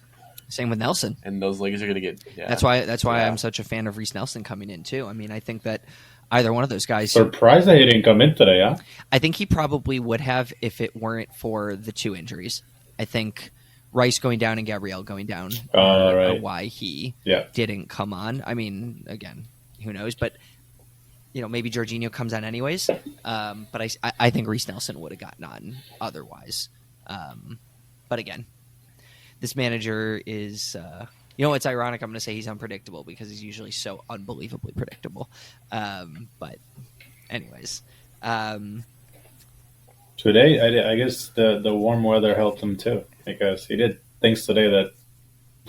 Same with Nelson. And those legs are going to get... Yeah. That's why I'm such a fan of Reece Nelson coming in, too. I mean, I think that either one of those guys... Surprised that he didn't come in today, huh? I think he probably would have if it weren't for the 2 injuries. I think Rice going down and Gabriel going down are why he didn't come on. I mean, again, who knows? But, maybe Jorginho comes on anyways. But I think Reece Nelson would have gotten on otherwise. But again... This manager is You know what's ironic? I'm going to say he's unpredictable because he's usually so unbelievably predictable. But anyways, Today, I guess the warm weather helped him too because he did things today that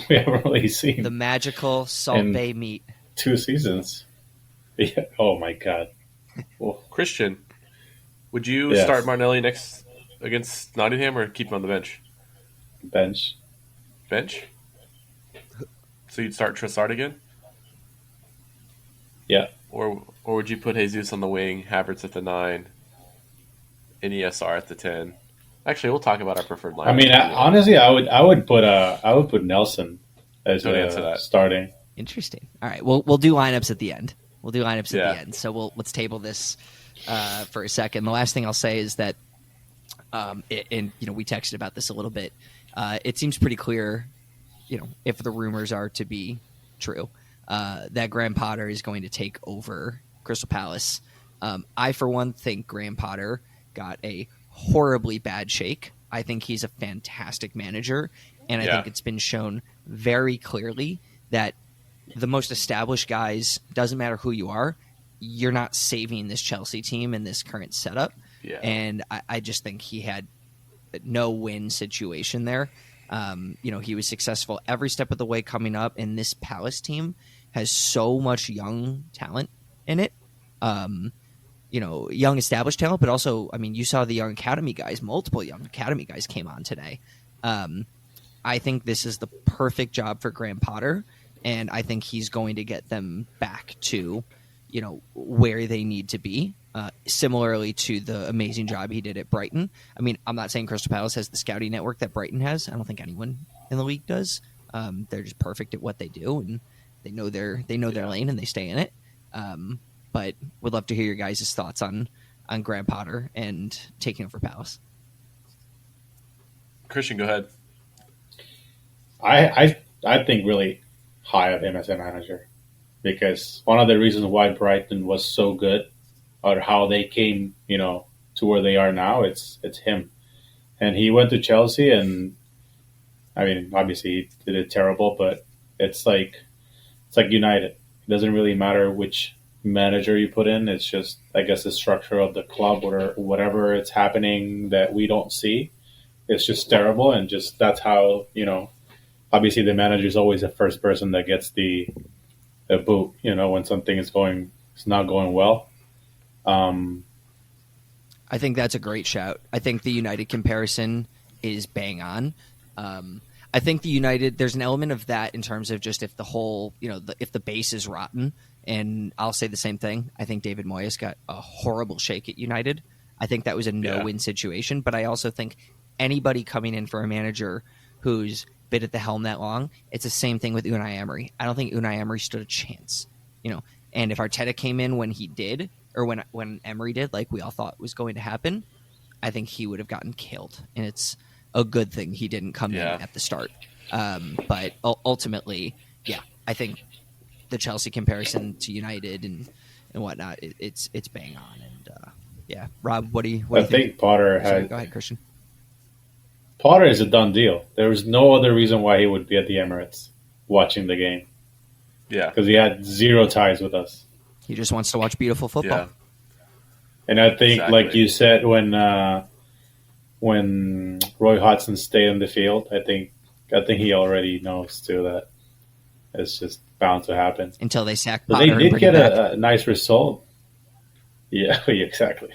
we haven't really seen the magical Salt in Bae meet. 2 seasons. Yeah. Oh my god. Well, Christian, would you Yes. start Martinelli next against Nottingham or keep him on the bench? bench. Bench? So you'd start Trossard again? Yeah. Or would you put Jesus on the wing, Havertz at the 9, and ESR at the 10? Actually, we'll talk about our preferred lineup. I mean, honestly, I would put Nelson as Don't answer that. starting. Interesting. All right, we'll do lineups at the end. We'll do lineups at Yeah. the end. So let's table this for a second. The last thing I'll say is that, and we texted about this a little bit. It seems pretty clear, if the rumors are to be true, that Graham Potter is going to take over Crystal Palace. I, for one, think Graham Potter got a horribly bad shake. I think he's a fantastic manager, and I Yeah. think it's been shown very clearly that the most established guys, doesn't matter who you are, you're not saving this Chelsea team in this current setup. Yeah. And I just think he had no win situation there. He was successful every step of the way coming up, and this Palace team has so much young talent in it. Young established talent, but also, you saw the young academy guys, multiple young academy guys came on today. I think this is the perfect job for Graham Potter, and I think he's going to get them back to, where they need to be. Similarly to the amazing job he did at Brighton. I'm not saying Crystal Palace has the scouting network that Brighton has. I don't think anyone in the league does. They're just perfect at what they do, and they know their lane, and they stay in it. But would love to hear your guys' thoughts on Graham Potter and taking over Palace. Christian, go ahead. I think really high of him as a manager because one of the reasons why Brighton was so good or how they came, to where they are now, it's him. And he went to Chelsea, and obviously he did it terrible, but it's like United. It doesn't really matter which manager you put in. It's just, I guess, the structure of the club or whatever it's happening that we don't see. It's just terrible, and just that's how obviously the manager is always the first person that gets the boot. When something is not going well. I think that's a great shout. I think the United comparison is bang on. I think the United, there's an element of that in terms of just if the whole, if the base is rotten, and I'll say the same thing. I think David Moyes got a horrible shake at United. I think that was a no-win situation, but I also think anybody coming in for a manager who's been at the helm that long, it's the same thing with Unai Emery. I don't think Unai Emery stood a chance, and if Arteta came in when he did, or when Emery did, like we all thought was going to happen, I think he would have gotten killed. And it's a good thing he didn't come in at the start. But ultimately, I think the Chelsea comparison to United and whatnot, it's bang on. And Rob, what do you think? I think Potter Sorry, go ahead, Christian. Potter is a done deal. There was no other reason why he would be at the Emirates watching the game. Yeah. Because he had zero ties with us. He just wants to watch beautiful football. Yeah. And I think, Exactly. like you said, when Roy Hodgson stayed in the field, I think he already knows too that it's just bound to happen. Until they sack But Potter they and did bring get him back. a nice result. Yeah, exactly.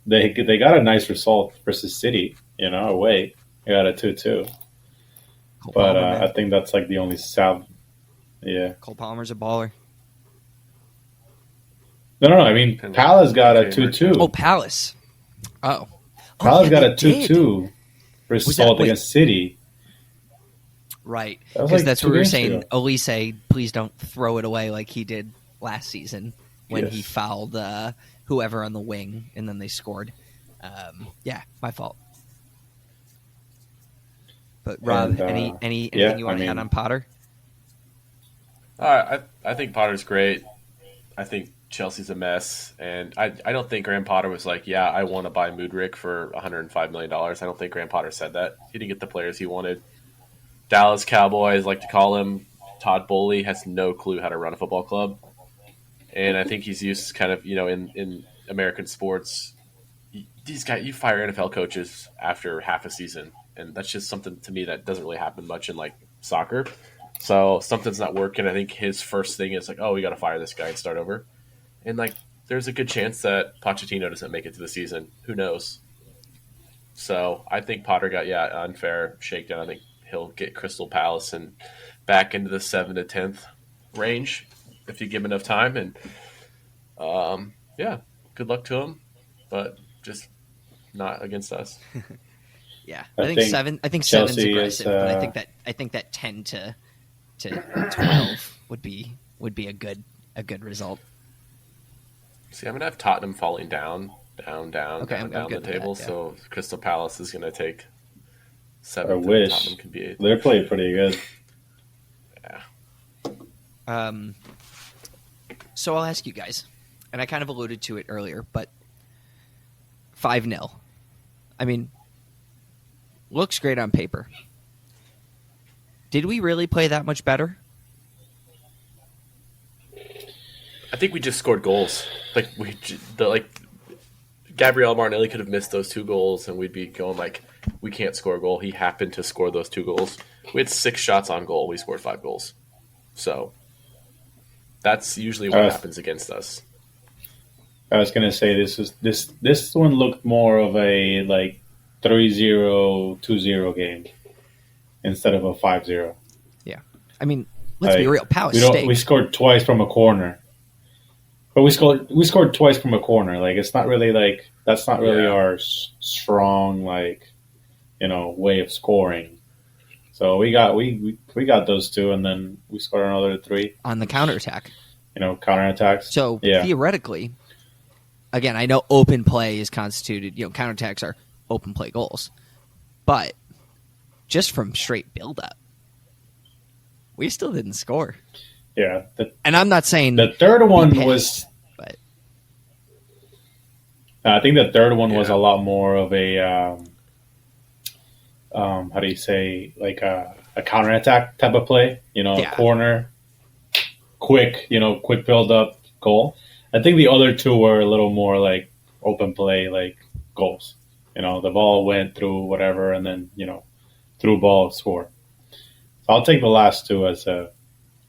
They got a nice result versus City, away. They got a 2-2. Cole But Palmer, man. I think that's like the only salve. Yeah. Cole Palmer's a baller. No. I mean, Palace got a Favorite. 2-2. Oh, Palace. Palace got they a did. 2-2 result wait. against City. Right, That was because like that's 2 what we were games saying. ago. Olise, please don't throw it away like he did last season when he Yes. fouled whoever on the wing, and then they scored. My fault. But Rob, And, anything yeah, you want to I add mean- on Potter? I think Potter's great. I think Chelsea's a mess, and I don't think Graham Potter was like, yeah, I want to buy Mudryk for $105 million. I don't think Graham Potter said that. He didn't get the players he wanted. Dallas Cowboys like to call him Todd Bowley has no clue how to run a football club, and I think he's used kind of in American sports. These guys, you fire NFL coaches after half a season, and that's just something to me that doesn't really happen much in like soccer. So something's not working. I think his first thing is like, oh, we got to fire this guy and start over. And like, there's a good chance that Pochettino doesn't make it to the season. Who knows? So I think Potter got unfair shakedown. I think he'll get Crystal Palace and back into the 7th to 10th range if you give him enough time. And good luck to him, but just not against us. Yeah, I think seven. I think seven's aggressive, but I think that 10 to 12 would be a good result. See, I'm gonna have Tottenham falling down Okay, down the table. That, yeah. So Crystal Palace is gonna take 7th. I wish Tottenham can be 8th. They're playing pretty good. Yeah. So I'll ask you guys, and I kind of alluded to it earlier, but 5-0. I mean, looks great on paper. Did we really play that much better? I think we just scored goals. Gabriel Martinelli could have missed those 2 goals, and we'd be going like, we can't score a goal. He happened to score those 2 goals. We had 6 shots on goal. We scored 5 goals. So that's usually what happens against us. I was gonna say this one looked more of a like 3-0, 2-0 game instead of a 5-0. Yeah, I mean, let's be real. Palace staked. We scored twice from a corner, but we scored twice from a corner. Like it's not really like that's not really our strong way of scoring. So we got those 2, and then we scored another 3 on the counterattack. Counterattacks. So theoretically, again, I know open play is constituted. Counterattacks are open play goals, but just from straight build up, we still didn't score. Yeah, and I'm not saying the third one was. But I think the third one was a lot more of a how do you say, like a counterattack type of play? Corner, quick build up goal. I think the other 2 were a little more like open play, like goals. The ball went through whatever, and then through ball score. So I'll take the last 2 as the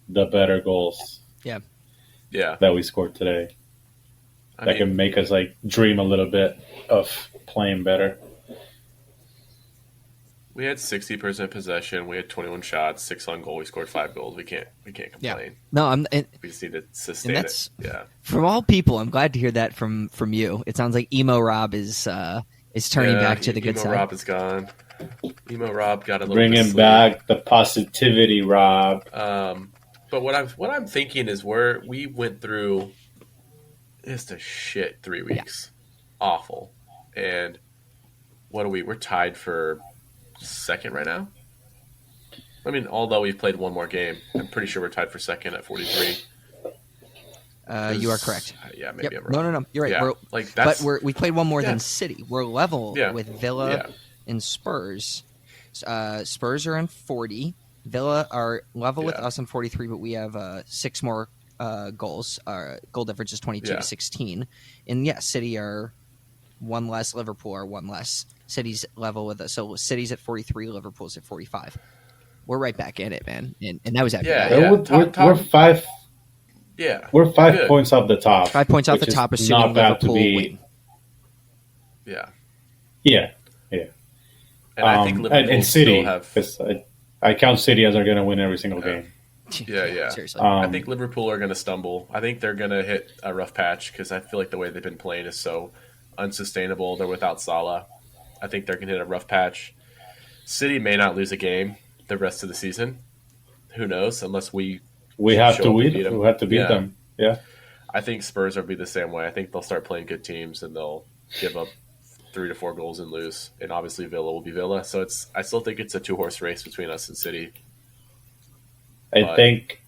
better goals. Yeah, that we scored today. That can make us like dream a little bit of playing better. We had 60% possession. We had 21 shots, 6 on goal. We scored 5 goals. We can't complain. Yeah. No, we just need to sustain it. Yeah. From all people, I'm glad to hear that from you. It sounds like Emo Rob is turning back to the good side. Emo Rob is gone. Emo Rob got a little bringing back the positivity, Rob. But what I'm thinking is we went through just a shit 3 weeks, awful, and what are we? We're tied for 2nd right now. I mean, although we've played 1 more game, I'm pretty sure we're tied for 2nd at 43. You are correct. Yeah, maybe I'm wrong. No, you're right. Yeah, we played 1 more than City. We're level with Villa and Spurs. Spurs are on 40. Villa are level with us on 43, but we have 6 more goals. Our goal difference is 22 to 16. And City are 1 less. Liverpool are 1 less. City's level with us. So City's at 43. Liverpool's at 45. We're right back in it, man. And that was after we're 5. Yeah, we're 5 points off the top. 5 points off the top, assuming Liverpool win. Yeah. And I think Liverpool and City, still have. I count City as they're going to win every single game. Yeah. Seriously. I think Liverpool are going to stumble. I think they're going to hit a rough patch because I feel like the way they've been playing is so unsustainable. They're without Salah. I think they're going to hit a rough patch. City may not lose a game the rest of the season. Who knows? Unless we have to beat them. We have to beat them. Yeah. I think Spurs will be the same way. I think they'll start playing good teams and they'll give up 3 to 4 goals and lose. And obviously Villa will be Villa. So I still think it's a 2-horse race between us and City. I think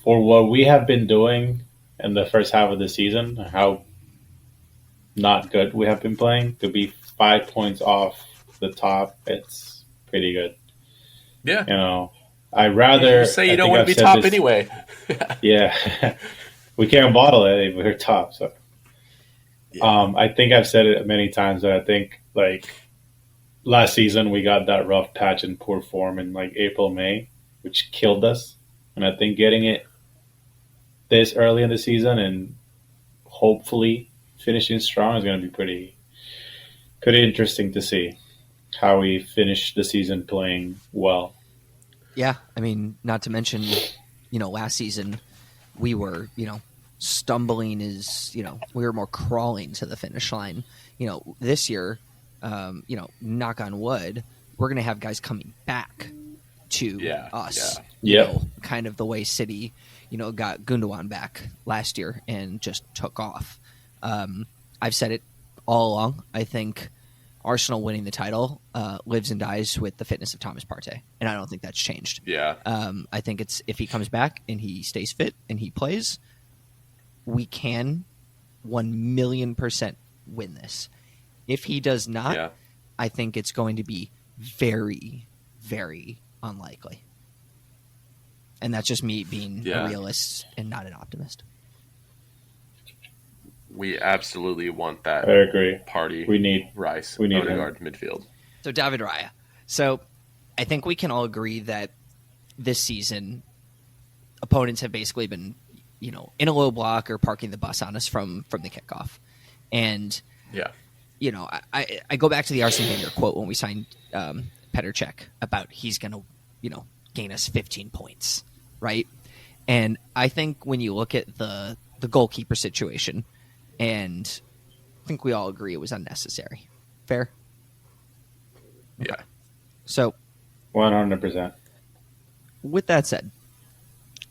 for what we have been doing in the first half of the season, how not good we have been playing, to be 5 points off the top, it's pretty good. Yeah. I rather. You say you I don't think want I've to be said top this- anyway. Yeah, we can't bottle it if we're top. So, I think I've said it many times that I think like last season we got that rough patch and poor form in like April, May, which killed us. And I think getting it this early in the season and hopefully finishing strong is going to be pretty interesting to see how we finish the season playing well. Yeah, I mean, not to mention, last season we were, stumbling we were more crawling to the finish line. This year, knock on wood, we're going to have guys coming back to us. Kind of the way City, got Gundogan back last year and just took off. I've said it all along. I think Arsenal winning the title lives and dies with the fitness of Thomas Partey, and I don't think that's changed. Yeah. I think it's if he comes back and he stays fit and he plays, we can 1,000,000% win this. If he does not, I think it's going to be very, very unlikely. And that's just me being a realist and not an optimist. We absolutely want that. I agree. Party. We need Rice. We need Odegaard midfield. So David Raya. So I think we can all agree that this season opponents have basically been, in a low block or parking the bus on us from the kickoff. And I go back to the Arsene Wenger quote when we signed Petr Cech about he's going to, gain us 15 points, right? And I think when you look at the goalkeeper situation, and I think we all agree it was unnecessary. Fair? Yeah. Okay. So 100%. With that said,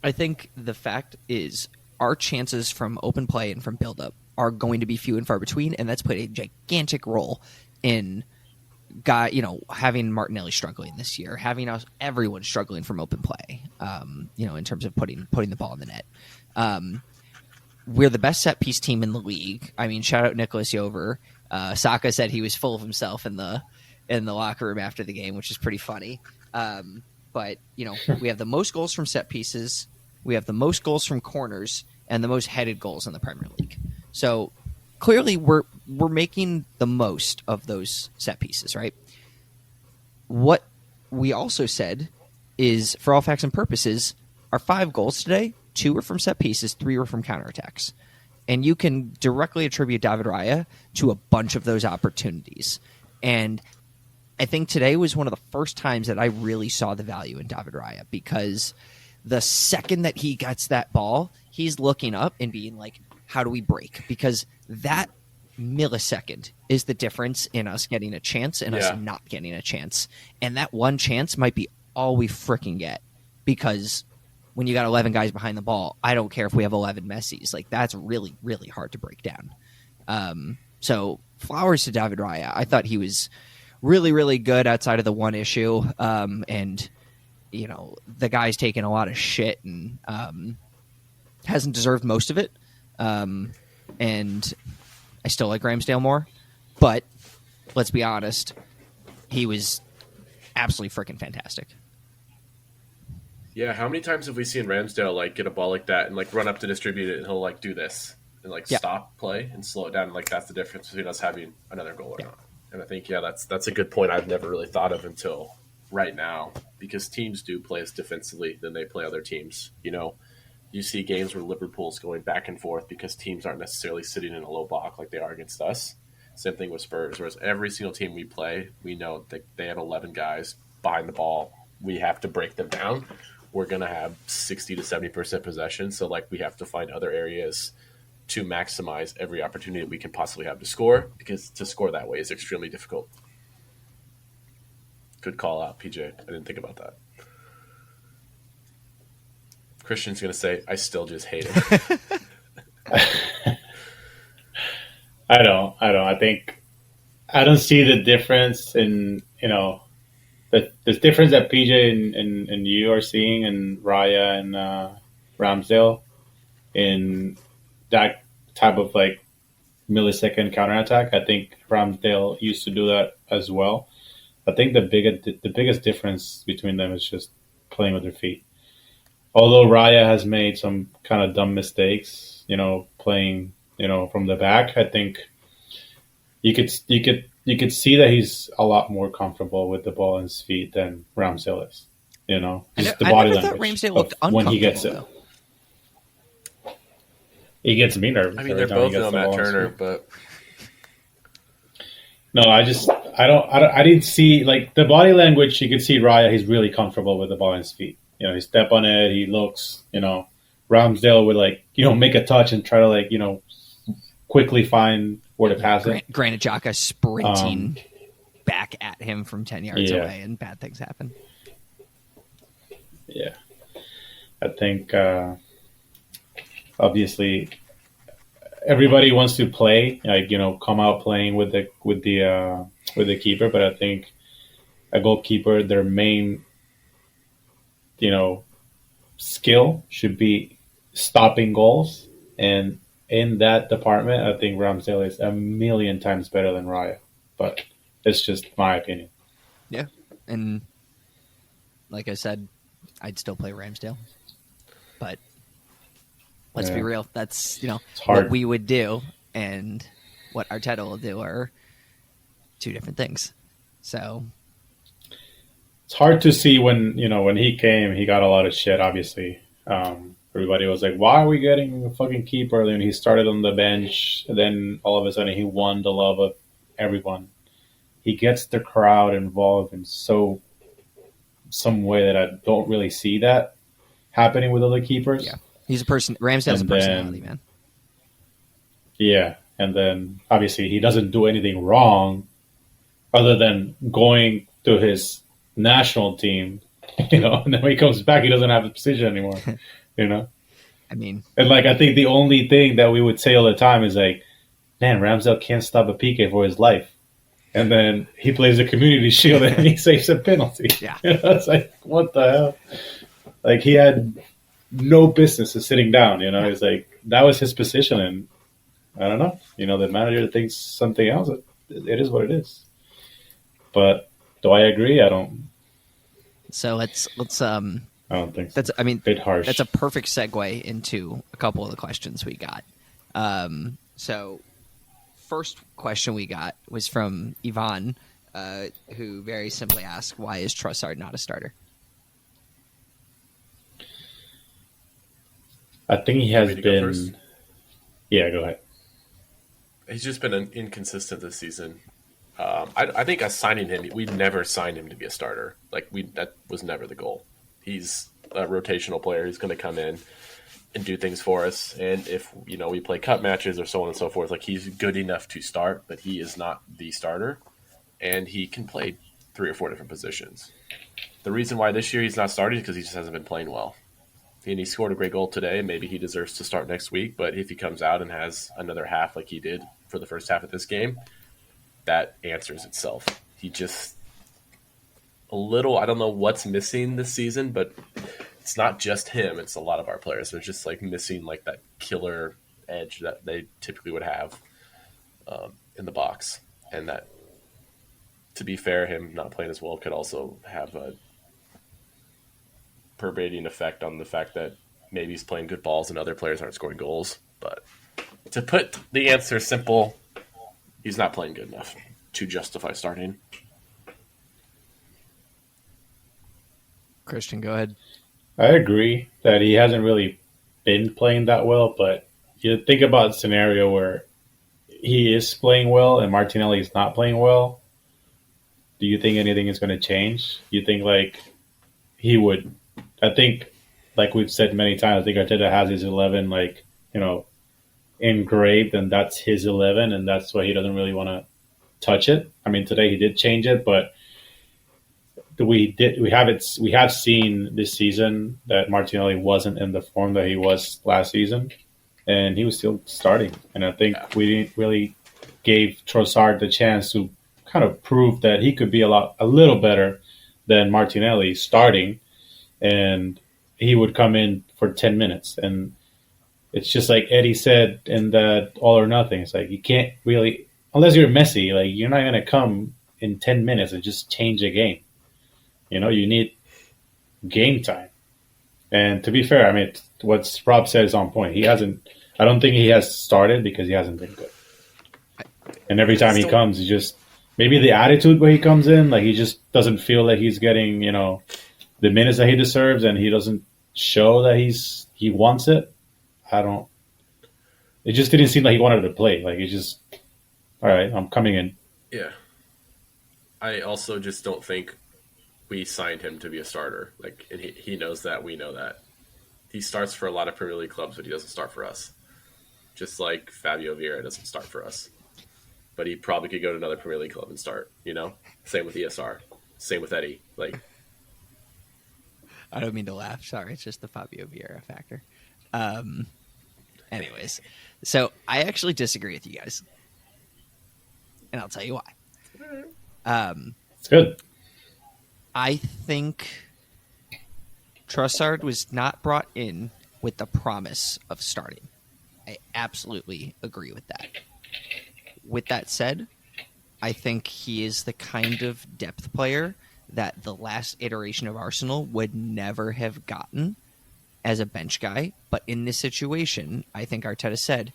I think the fact is our chances from open play and from build-up are going to be few and far between, and that's played a gigantic role in having Martinelli struggling this year, having everyone struggling from open play, in terms of putting the ball in the net. We're the best set piece team in the league. I mean, shout out Nicolas Jover. Saka said he was full of himself in the locker room after the game, which is pretty funny. But we have the most goals from set pieces, we have the most goals from corners, and the most headed goals in the Premier League. So clearly, we're making the most of those set pieces, right? What we also said is, for all facts and purposes, our 5 goals today, 2 were from set pieces, 3 were from counterattacks. And you can directly attribute David Raya to a bunch of those opportunities. And I think today was one of the first times that I really saw the value in David Raya, because the second that he gets that ball, he's looking up and being like, how do we break? Because that millisecond is the difference in us getting a chance and us not getting a chance. And that one chance might be all we freaking get, because when you got 11 guys behind the ball, I don't care if we have 11 Messis. Like, that's really, really hard to break down. So flowers to David Raya. I thought he was really, really good outside of the one issue. And, the guy's taken a lot of shit and hasn't deserved most of it. And I still like Ramsdale more. But let's be honest, he was absolutely freaking fantastic. Yeah, how many times have we seen Ramsdale get a ball like that and run up to distribute it, and he'll do this and stop play and slow it down, and that's the difference between us having another goal or not. And I think that's a good point I've never really thought of until right now, because teams do play us defensively than they play other teams. You see games where Liverpool's going back and forth because teams aren't necessarily sitting in a low block like they are against us. Same thing with Spurs, whereas every single team we play, we know that they have 11 guys behind the ball. We have to break them down. We're going to have 60 to 70% possession, so we have to find other areas to maximize every opportunity that we can possibly have to score, because to score that way is extremely difficult. Good call out, PJ. I didn't think about that. Christian's going to say, I still just hate it. I don't. I think I don't see the difference in, the difference that PJ and you are seeing in Raya and Ramsdale in that type of millisecond counterattack. I think Ramsdale used to do that as well. I think the biggest difference between them is just playing with their feet. Although Raya has made some kind of dumb mistakes, playing, from the back, I think you could see that he's a lot more comfortable with the ball in his feet than Ramsdale is. Just the body I never thought language Ramsdale looked uncomfortable when he gets it. though. He gets me nervous. I mean, they're both no Matt Turner, but no, I didn't see like the body language. You could see Raya. He's really comfortable with the ball in his feet. He step on it. He looks. Ramsdale would make a touch and try to quickly find where to pass it. Granit Xhaka sprinting back at him from 10 yards away, and bad things happen. Yeah, I think obviously everybody wants to play, come out playing with the keeper. But I think a goalkeeper, their main, skill should be stopping goals. And in that department, I think Ramsdale is a million times better than Raya. But it's just my opinion. Yeah, and like I said, I'd still play Ramsdale. But let's be real. That's, what we would do and what Arteta will do are two different things. So it's hard to see when he came, he got a lot of shit, obviously. Everybody was like, why are we getting a fucking keeper? Then he started on the bench. And then all of a sudden he won the love of everyone. He gets the crowd involved in some way that I don't really see that happening with other keepers. Yeah. He's a person. Ramsdale's a personality, man. Yeah. And then obviously he doesn't do anything wrong other than going to his national team, and then when he comes back, he doesn't have a position anymore, I mean, and I think the only thing that we would say all the time is man, Ramsdale can't stop a PK for his life. And then he plays the Community Shield and he saves a penalty. Yeah. It's like, what the hell? He had no business of sitting down, It's that was his position. And I don't know, the manager thinks something else. It is what it is. But do I agree? I don't. So let's I don't think so. that's, I mean, bit harsh. That's a perfect segue into a couple of the questions we got. So first question we got was from Ivan, who very simply asked, why is Trossard not a starter? I think he has been. Yeah, go ahead. He's just been inconsistent this season. I think us signing him, we never signed him to be a starter. That was never the goal. He's a rotational player. He's going to come in and do things for us. And if, we play cup matches or so on and so forth, he's good enough to start, but he is not the starter. And he can play 3 or 4 different positions. The reason why this year he's not starting is because he just hasn't been playing well. And he scored a great goal today. Maybe he deserves to start next week. But if he comes out and has another half like he did for the first half of this game, that answers itself. He just a little, I don't know what's missing this season, but it's not just him. It's a lot of our players. They're just missing that killer edge that they typically would have in the box. And that, to be fair, him not playing as well could also have a pervading effect on the fact that maybe he's playing good balls and other players aren't scoring goals. But to put the answer simple, he's not playing good enough to justify starting. Christian, go ahead. I agree that he hasn't really been playing that well, but you think about a scenario where he is playing well and Martinelli is not playing well. Do you think anything is going to change? You think he would? I think, like we've said many times, I think Arteta has his 11, engraved, and that's his 11, and that's why he doesn't really want to touch it. I mean, today he did change it, but we have seen this season that Martinelli wasn't in the form that he was last season, and he was still starting. And I think we didn't really gave Trossard the chance to kind of prove that he could be a little better than Martinelli starting, and he would come in for 10 minutes. And it's just like Eddie said in that All or Nothing. It's you can't really, unless you're Messi, you're not going to come in 10 minutes and just change a game. You need game time. And to be fair, I mean, what Rob said is on point. He hasn't. I don't think he has started because he hasn't been good. And every time he comes, he just maybe the attitude where he comes in, like he just doesn't feel like he's getting the minutes that he deserves, and he doesn't show that he wants it. I don't. It just didn't seem like he wanted to play. Like he just, all right, I'm coming in. Yeah. I also just don't think we signed him to be a starter. Like, and he knows that. We know that. He starts for a lot of Premier League clubs, but he doesn't start for us. Just like Fabio Vieira doesn't start for us. But he probably could go to another Premier League club and start, Same with ESR. Same with Eddie. Like, I don't mean to laugh. Sorry, it's just the Fabio Vieira factor. Anyways, so I actually disagree with you guys. And I'll tell you why. It's good. I think Trossard was not brought in with the promise of starting. I absolutely agree with that. With that said, I think he is the kind of depth player that the last iteration of Arsenal would never have gotten as a bench guy. But in this situation, I think Arteta said,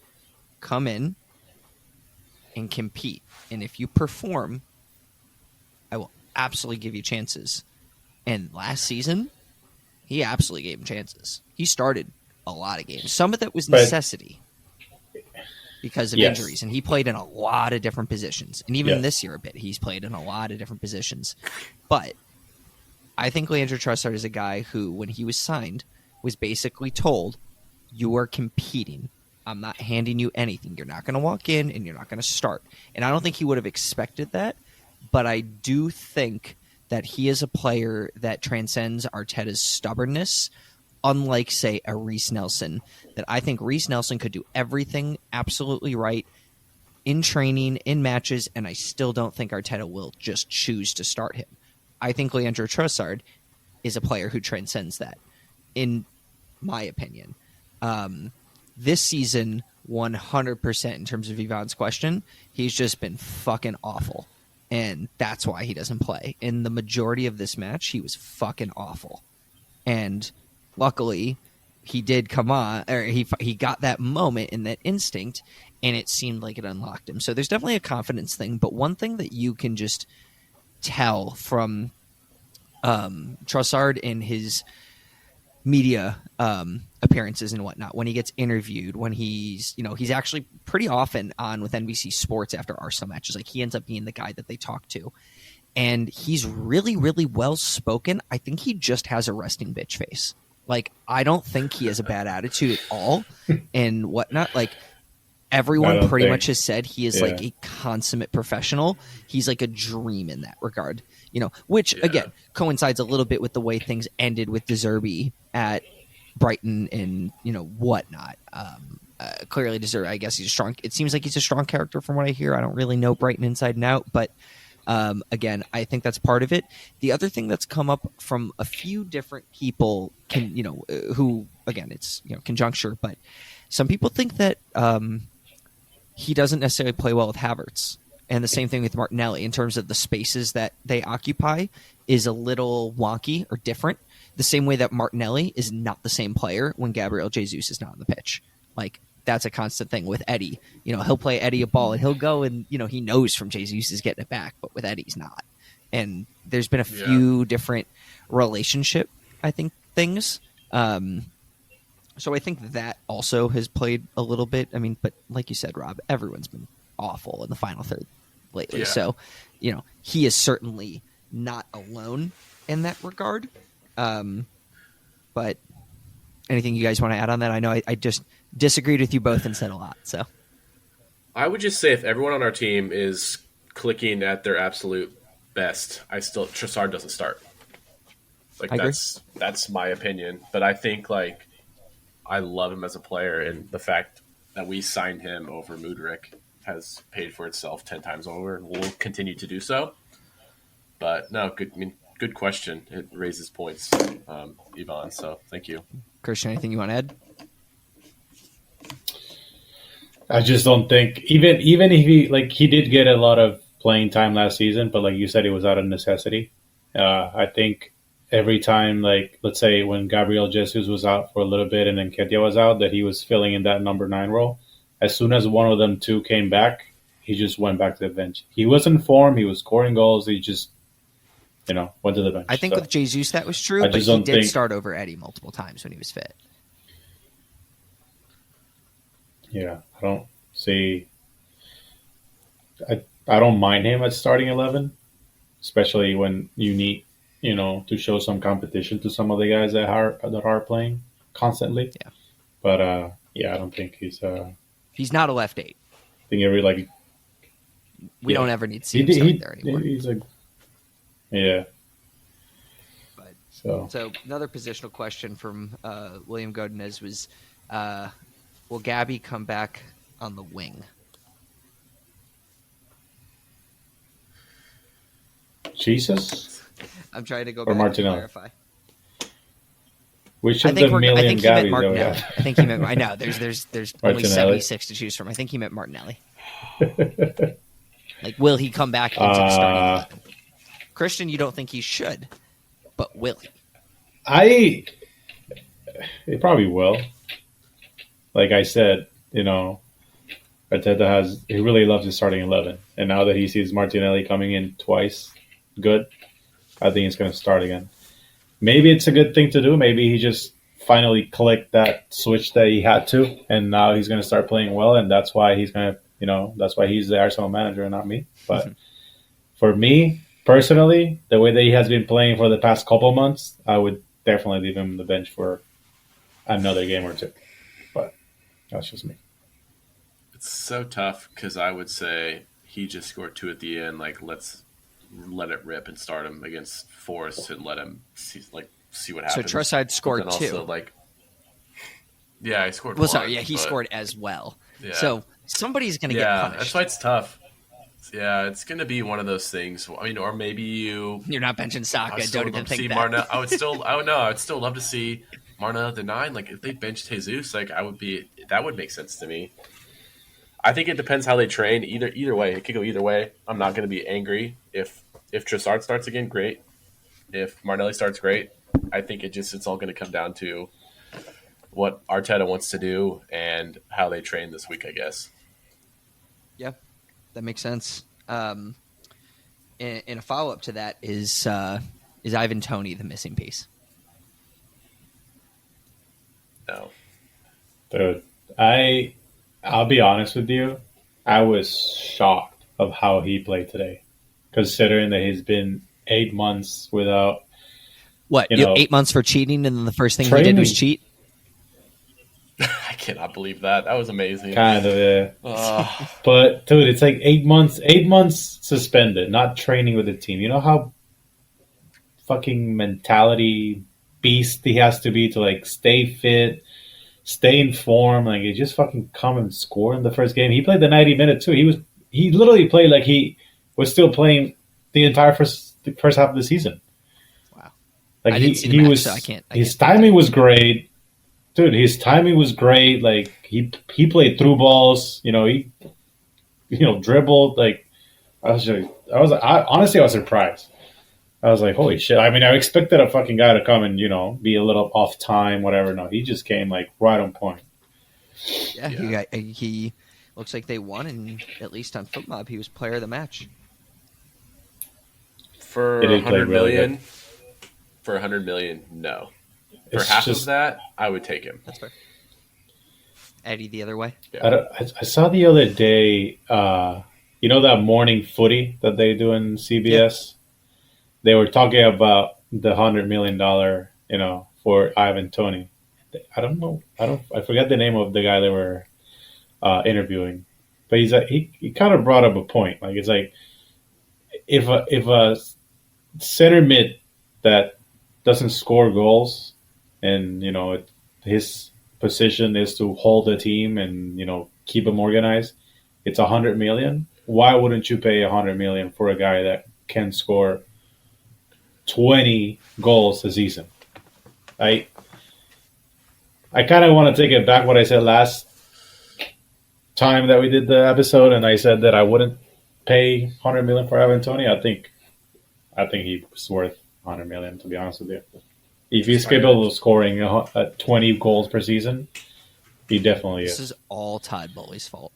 come in and compete. And if you perform, I will absolutely give you chances. And last season, he absolutely gave him chances. He started a lot of games. Some of that was necessity because of injuries. And he played in a lot of different positions. And even this year a bit, he's played in a lot of different positions. But I think Leandro Trossard is a guy who, when he was signed, was basically told, you are competing. I'm not handing you anything. You're not going to walk in and you're not going to start. And I don't think he would have expected that. But I do think that he is a player that transcends Arteta's stubbornness, unlike, say, a Reece Nelson. That I think Reece Nelson could do everything absolutely right in training, in matches, and I still don't think Arteta will just choose to start him. I think Leandro Trossard is a player who transcends that, in my opinion. This season, 100% in terms of Ivan's question, he's just been fucking awful. And that's why he doesn't play. In the majority of this match, he was fucking awful. And luckily, he did come on, or he got that moment and that instinct, and it seemed like it unlocked him. So there's definitely a confidence thing. But one thing that you can just tell from Trossard in his media appearances and whatnot, when he gets interviewed, when he's actually pretty often on with NBC Sports after Arsenal matches, like he ends up being the guy that they talk to, and he's really, really well spoken. I think he just has a resting bitch face. Like, I don't think he has a bad attitude at all and whatnot. Like, everyone pretty much has said he is like a consummate professional. He's like a dream in that regard, which again coincides a little bit with the way things ended with De Zerbi at Brighton and whatnot. Clearly, De Zerbi, I guess it seems like he's a strong character from what I hear. I don't really know Brighton inside and out, but again, I think that's part of it. The other thing that's come up from a few different people who again, it's conjuncture, but some people think that he doesn't necessarily play well with Havertz. And the same thing with Martinelli in terms of the spaces that they occupy is a little wonky or different. The same way that Martinelli is not the same player when Gabriel Jesus is not on the pitch. Like, that's a constant thing with Eddie. He'll play Eddie a ball and he'll go and, he knows from Jesus is getting it back, but with Eddie's not. And there's been a few different relationship, I think, things. So I think that also has played a little bit. I mean, but like you said, Rob, everyone's been awful in the final third lately. Yeah. So, he is certainly not alone in that regard. But anything you guys want to add on that? I know I just disagreed with you both and said a lot. So I would just say if everyone on our team is clicking at their absolute best, Trossard doesn't start. Like, that's my opinion. But I think, like, I love him as a player, and the fact that we signed him over Mudryk has paid for itself 10 times over, and will continue to do so. But no, good question. It raises points, Ivan. So thank you, Christian. Anything you want to add? I just don't think even if he did get a lot of playing time last season, but like you said, it was out of necessity. I think every time, like, let's say when Gabriel Jesus was out for a little bit and then Ketia was out, that he was filling in that number 9 role. As soon as one of them two came back, he just went back to the bench. He was in form. He was scoring goals. He just, went to the bench. I think with Jesus that was true, but he did start over Eddie multiple times when he was fit. Yeah, I don't see. I don't mind him at starting 11, especially when you need, to show some competition to some of the guys that are playing constantly. Yeah. But I don't think he's not a left 8. I think every we don't ever need to see him start there anymore. He's yeah. But, so another positional question from William Godinez was, will Gabby come back on the wing? Jesus? I'm trying to go or back Martinelli? and clarify. Which of the million Gabbies that we have? I think he meant. I know there's only 76 to choose from. I think he meant Martinelli. Will he come back into the starting 11? Christian, you don't think he should, but will he? He probably will. Like I said, Arteta he really loves his starting 11, and now that he sees Martinelli coming in twice, good. I think he's going to start again. Maybe it's a good thing to do. Maybe he just finally clicked that switch that he had to, and now he's going to start playing well, and that's why he's going to, that's why he's the Arsenal manager and not me. But for me, personally, the way that he has been playing for the past couple months, I would definitely leave him on the bench for another game or two. But that's just me. It's so tough because I would say he just scored 2 at the end. Let's let it rip and start him against Forest and let him see what happens. So Trossard scored 2. Also, yeah, he scored. Well, sorry, yeah, he scored as well. Yeah. So somebody's going to get punished. That's why it's tough. Yeah, it's going to be one of those things. I mean, or maybe you're not benching Saka. Don't even think that. Marna, I would still love to see Marna at the 9. If they benched Jesus, that would make sense to me. I think it depends how they train. Either way, it could go either way. I'm not going to be angry if Trossard starts again. Great. If Martinelli starts, great. I think it's all going to come down to what Arteta wants to do and how they train this week, I guess. Yeah, that makes sense. And a follow up to that is Ivan Toney the missing piece? No, dude. I'll be honest with you. I was shocked of how he played today, considering that he's been 8 months without. What? 8 months for cheating, and then the first thing he did was cheat? I cannot believe that. That was amazing. Kind of, yeah. But dude, it's 8 months. 8 months suspended, not training with the team. You know how fucking mentality beast he has to be to stay fit. Stay in form, he just fucking come and score in the first game. He played the 90 minutes too. He literally played like he was still playing the entire first half of the season. Wow! His timing was great, dude. His timing was great. He played through balls. He dribbled. Honestly, I was surprised. I was like, holy shit. I mean, I expected a fucking guy to come and, be a little off time, whatever. No, he just came, right on point. Yeah. He looks like they won, and at least on FootMob, he was player of the match. For $100 million? For $100 million, no. For half of that, I would take him. That's fair. Eddie, the other way? Yeah. I saw the other day, that morning footy that they do in CBS? Yeah. They were talking about the $100 million, for Ivan Toney. I don't know. I forget the name of the guy they were interviewing, but he kind of brought up a point. If a center mid that doesn't score goals, and his position is to hold the team and keep them organized, it's $100 million. Why wouldn't you pay $100 million for a guy that can score 20 goals a season? I kind of want to take it back what I said last time that we did the episode, and I said that I wouldn't pay $100 million for Ivan Toney. I think he was worth 100 million, to be honest with you. If he's capable of scoring 20 goals per season, he definitely This is. is all Todd Bowley's fault.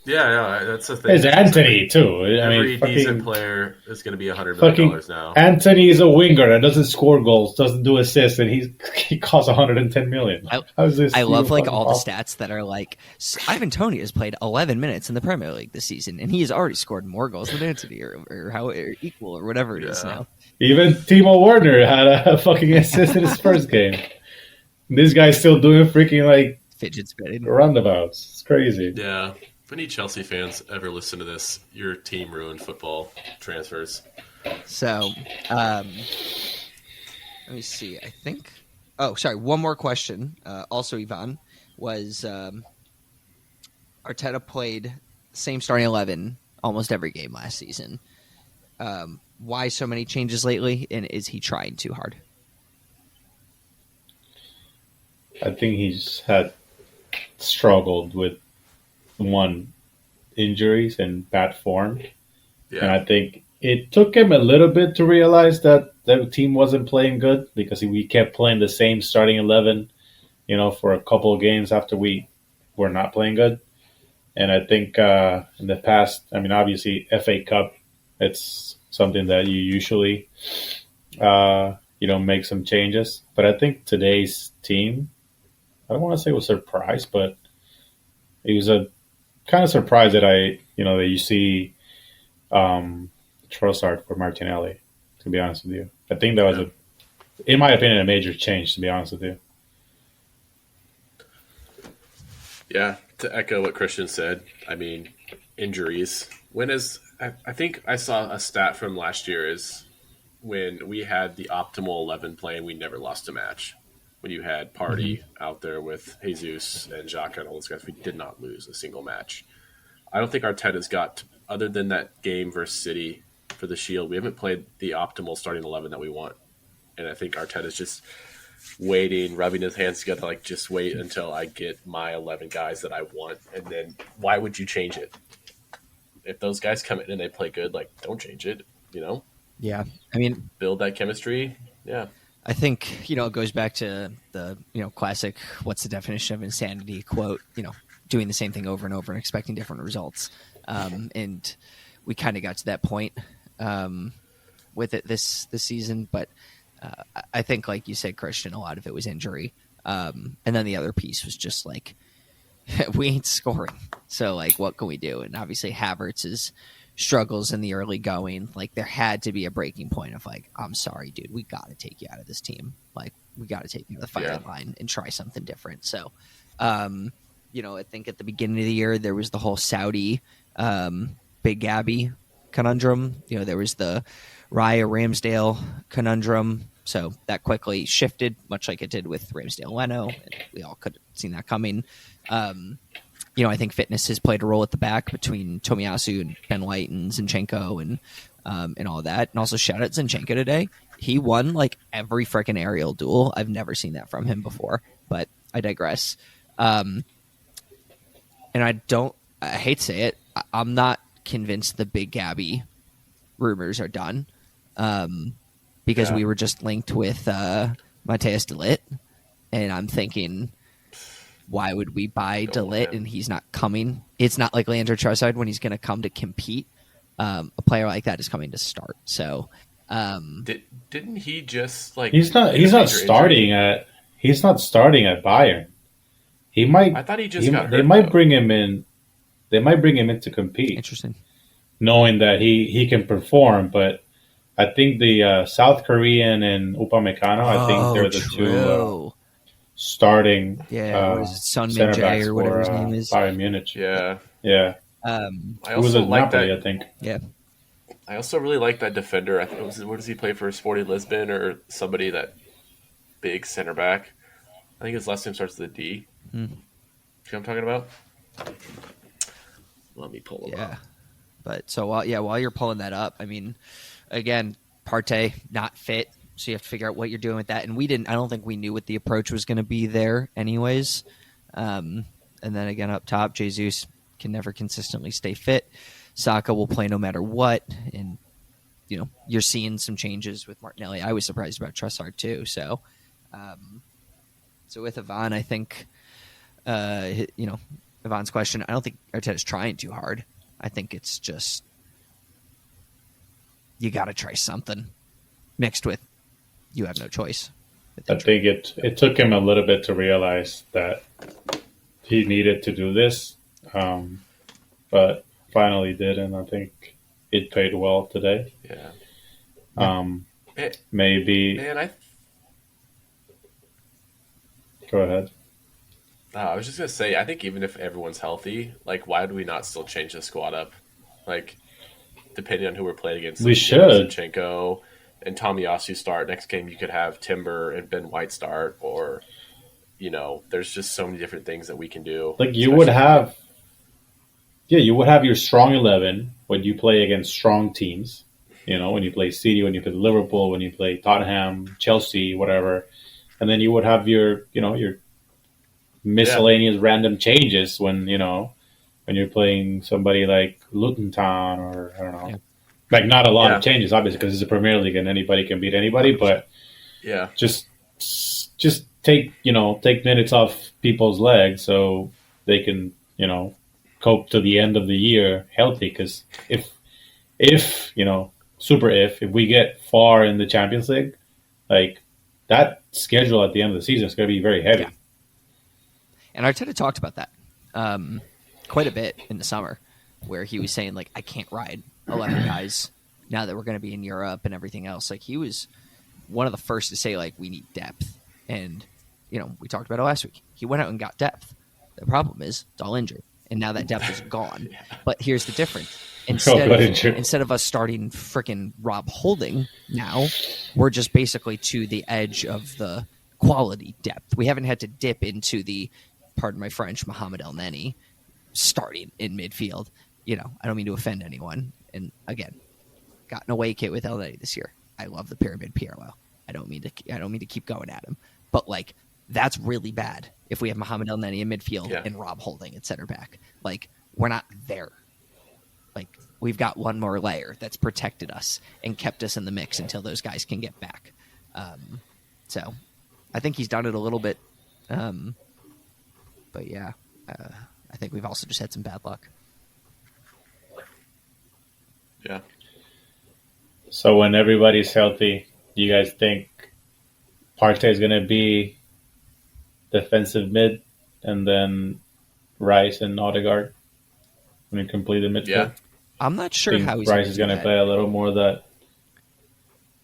Yeah, that's the thing. It's Anthony too. Every fucking decent player is going to be $100 million now. Anthony is a winger that doesn't score goals, doesn't do assists, and he costs 110 million. How's this? I love like all the stats that are like Ivan Toney has played 11 minutes in the Premier League this season, and he has already scored more goals than Anthony, or how equal or whatever it is now. Even Timo Werner had a fucking assist in his first game. This guy's still doing freaking like fidget spinning roundabouts. It's crazy. Yeah. If any Chelsea fans ever listen to this, your team ruined football transfers. So, let me see. I think. Oh, sorry. One more question. Also, Ivan, was Arteta played same starting 11 almost every game last season. Why so many changes lately, and is he trying too hard? I think he's had struggled with injuries and bad form. Yeah. And I think it took him a little bit to realize that the team wasn't playing good because we kept playing the same starting 11, for a couple of games after we were not playing good. And I think in the past, obviously FA Cup, it's something that you usually, make some changes. But I think today's team, I don't want to say it was surprised, but it was a kind of surprised that that you see Trossard for Martinelli, to be honest with you. I think that was, in my opinion, a major change, to be honest with you. Yeah, to echo what Christian said, injuries. I think I saw a stat from last year is when we had the optimal 11 playing, we never lost a match. When you had Partey out there with Jesus and Xhaka and all those guys, we did not lose a single match. I don't think Arteta's got, other than that game versus City for the Shield, we haven't played the optimal starting 11 that we want. And I think Arteta's just waiting, rubbing his hands together, like just wait until I get my 11 guys that I want. And then why would you change it? If those guys come in and they play good, don't change it, Yeah. Build that chemistry. Yeah. I think, it goes back to the, classic, what's the definition of insanity quote, doing the same thing over and over and expecting different results. And we kind of got to that point with it this season. But I think, like you said, Christian, a lot of it was injury. And then the other piece was just we ain't scoring. So, what can we do? And obviously Havertz's struggles in the early going, there had to be a breaking point of I'm sorry, dude, we got to take you out of this team. We got to take you to the firing line and try something different. So, I think at the beginning of the year, there was the whole Saudi Big Gabby conundrum. There was the Raya Ramsdale conundrum. So that quickly shifted, much like it did with Ramsdale Leno. And we all could have seen that coming. I think fitness has played a role at the back between Tomiyasu and Ben White and Zinchenko and all that. And also shout out Zinchenko today. He won every freaking aerial duel. I've never seen that from him before, but I digress. And I hate to say it, I'm not convinced the Big Gabby rumors are done because we were just linked with Matthias de Ligt, and I'm thinking, why would we buy de Ligt and he's not coming? It's not like Leandro Trossard when he's going to come to compete. A player like that is coming to start. So, didn't he just He's not starting at Bayern. He might. I thought he just got hurt. They might bring him in. They might bring him in to compete. Interesting. Knowing that he can perform, but I think the South Korean and Upamecano, I think they're the two starting. What is it, Son Min-jae or whatever his name is. Bayern Munich. Yeah. I also like Napoli, that. I think. Yeah. I also really like that defender. I think where does he play for? Sporting Lisbon or somebody, that big center back. I think his last name starts with a D. See what I'm talking about? Let me pull him up. But so while you're pulling that up, again, Partey not fit, so you have to figure out what you're doing with that. And I don't think we knew what the approach was going to be there, anyways. And then again up top, Jesus can never consistently stay fit. Saka will play no matter what, and you're seeing some changes with Martinelli. I was surprised about Trossard too. So, so with Ivan, I think, Ivan's question, I don't think Arteta's trying too hard. I think it's just you got to try something mixed with you have no choice. I think it took him a little bit to realize that he needed to do this, but finally did, and I think it paid well today. Yeah. Maybe. Man, Go ahead. I was just gonna say, I think even if everyone's healthy, like, why do we not still change the squad up? Like, depending on who we're playing against, We like, should. Zinchenko and Tomiyasu start. Next game, you could have Timber and Ben White start, or there's just so many different things that we can do. Like you would have your strong 11 when you play against strong teams. When you play City, when you play Liverpool, when you play Tottenham, Chelsea, whatever, and then you would have your miscellaneous random changes when you're playing somebody like Luton Town or I don't know. Yeah. Like not a lot of changes, obviously, because it's a Premier League and anybody can beat anybody. But just take minutes off people's legs so they can cope to the end of the year healthy. Because if we get far in the Champions League, like that schedule at the end of the season is going to be very heavy. Yeah. And Arteta talked about that quite a bit in the summer, where he was saying, like, I can't ride 11 guys now that we're going to be in Europe and everything else. Like, he was one of the first to say, like, we need depth. And, we talked about it last week. He went out and got depth. The problem is it's all injured. And now that depth is gone. But here's the difference. Instead of us starting freaking Rob Holding now, we're just basically to the edge of the quality depth. We haven't had to dip into the, pardon my French, Mohamed El Neni starting in midfield. I don't mean to offend anyone. And again, got an away kit with El Neni this year. I love the pyramid Pirlo. I don't mean to keep going at him, but like that's really bad if we have Mohamed El Neni in midfield and Rob Holding at center back. Like we're not there. Like we've got one more layer that's protected us and kept us in the mix until those guys can get back. So I think he's done it a little bit. But yeah, I think we've also just had some bad luck. Yeah. So when everybody's healthy, do you guys think Partey is going to be defensive mid and then Rice and Odegaard when we complete the midfield? Yeah. I'm not sure how he's Rice is going to play a little more of that.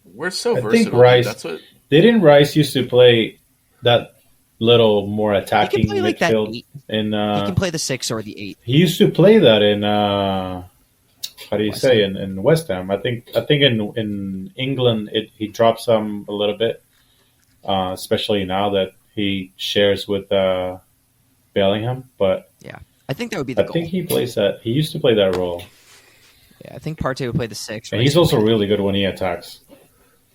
We're so versatile. I think Rice. That's what. Didn't Rice used to play that little more attacking midfield? Like he can play the 6 or the 8. He used to play that in how do you say in West Ham? I think in England he dropped some a little bit, especially now that he shares with Bellingham. But yeah, I think that would be the goal. I think he plays that. He used to play that role. Yeah, I think Partey would play the 6. And he's also really good when he attacks.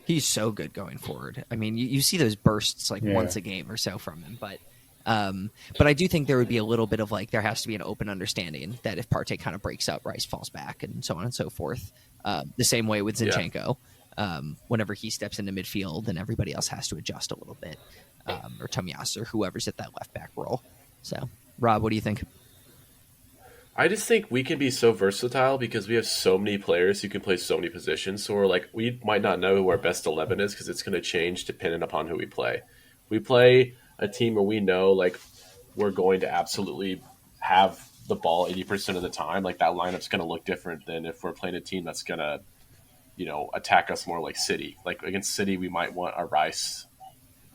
He's so good going forward. I mean, you see those bursts like once a game or so from him, but I do think there would be a little bit of like there has to be an open understanding that if Partey kind of breaks up, Rice falls back, and so on and so forth. The same way with Zinchenko. Whenever he steps into midfield, then everybody else has to adjust a little bit, or Tomiyasu or whoever's at that left back role. So, Rob, what do you think? I just think we can be so versatile because we have so many players who can play so many positions. So we might not know who our best 11 is because it's going to change depending upon who we play. We play a team where we know like we're going to absolutely have the ball 80% of the time. Like that lineup's going to look different than if we're playing a team that's going to, attack us more like City. Like against City, we might want a Rice,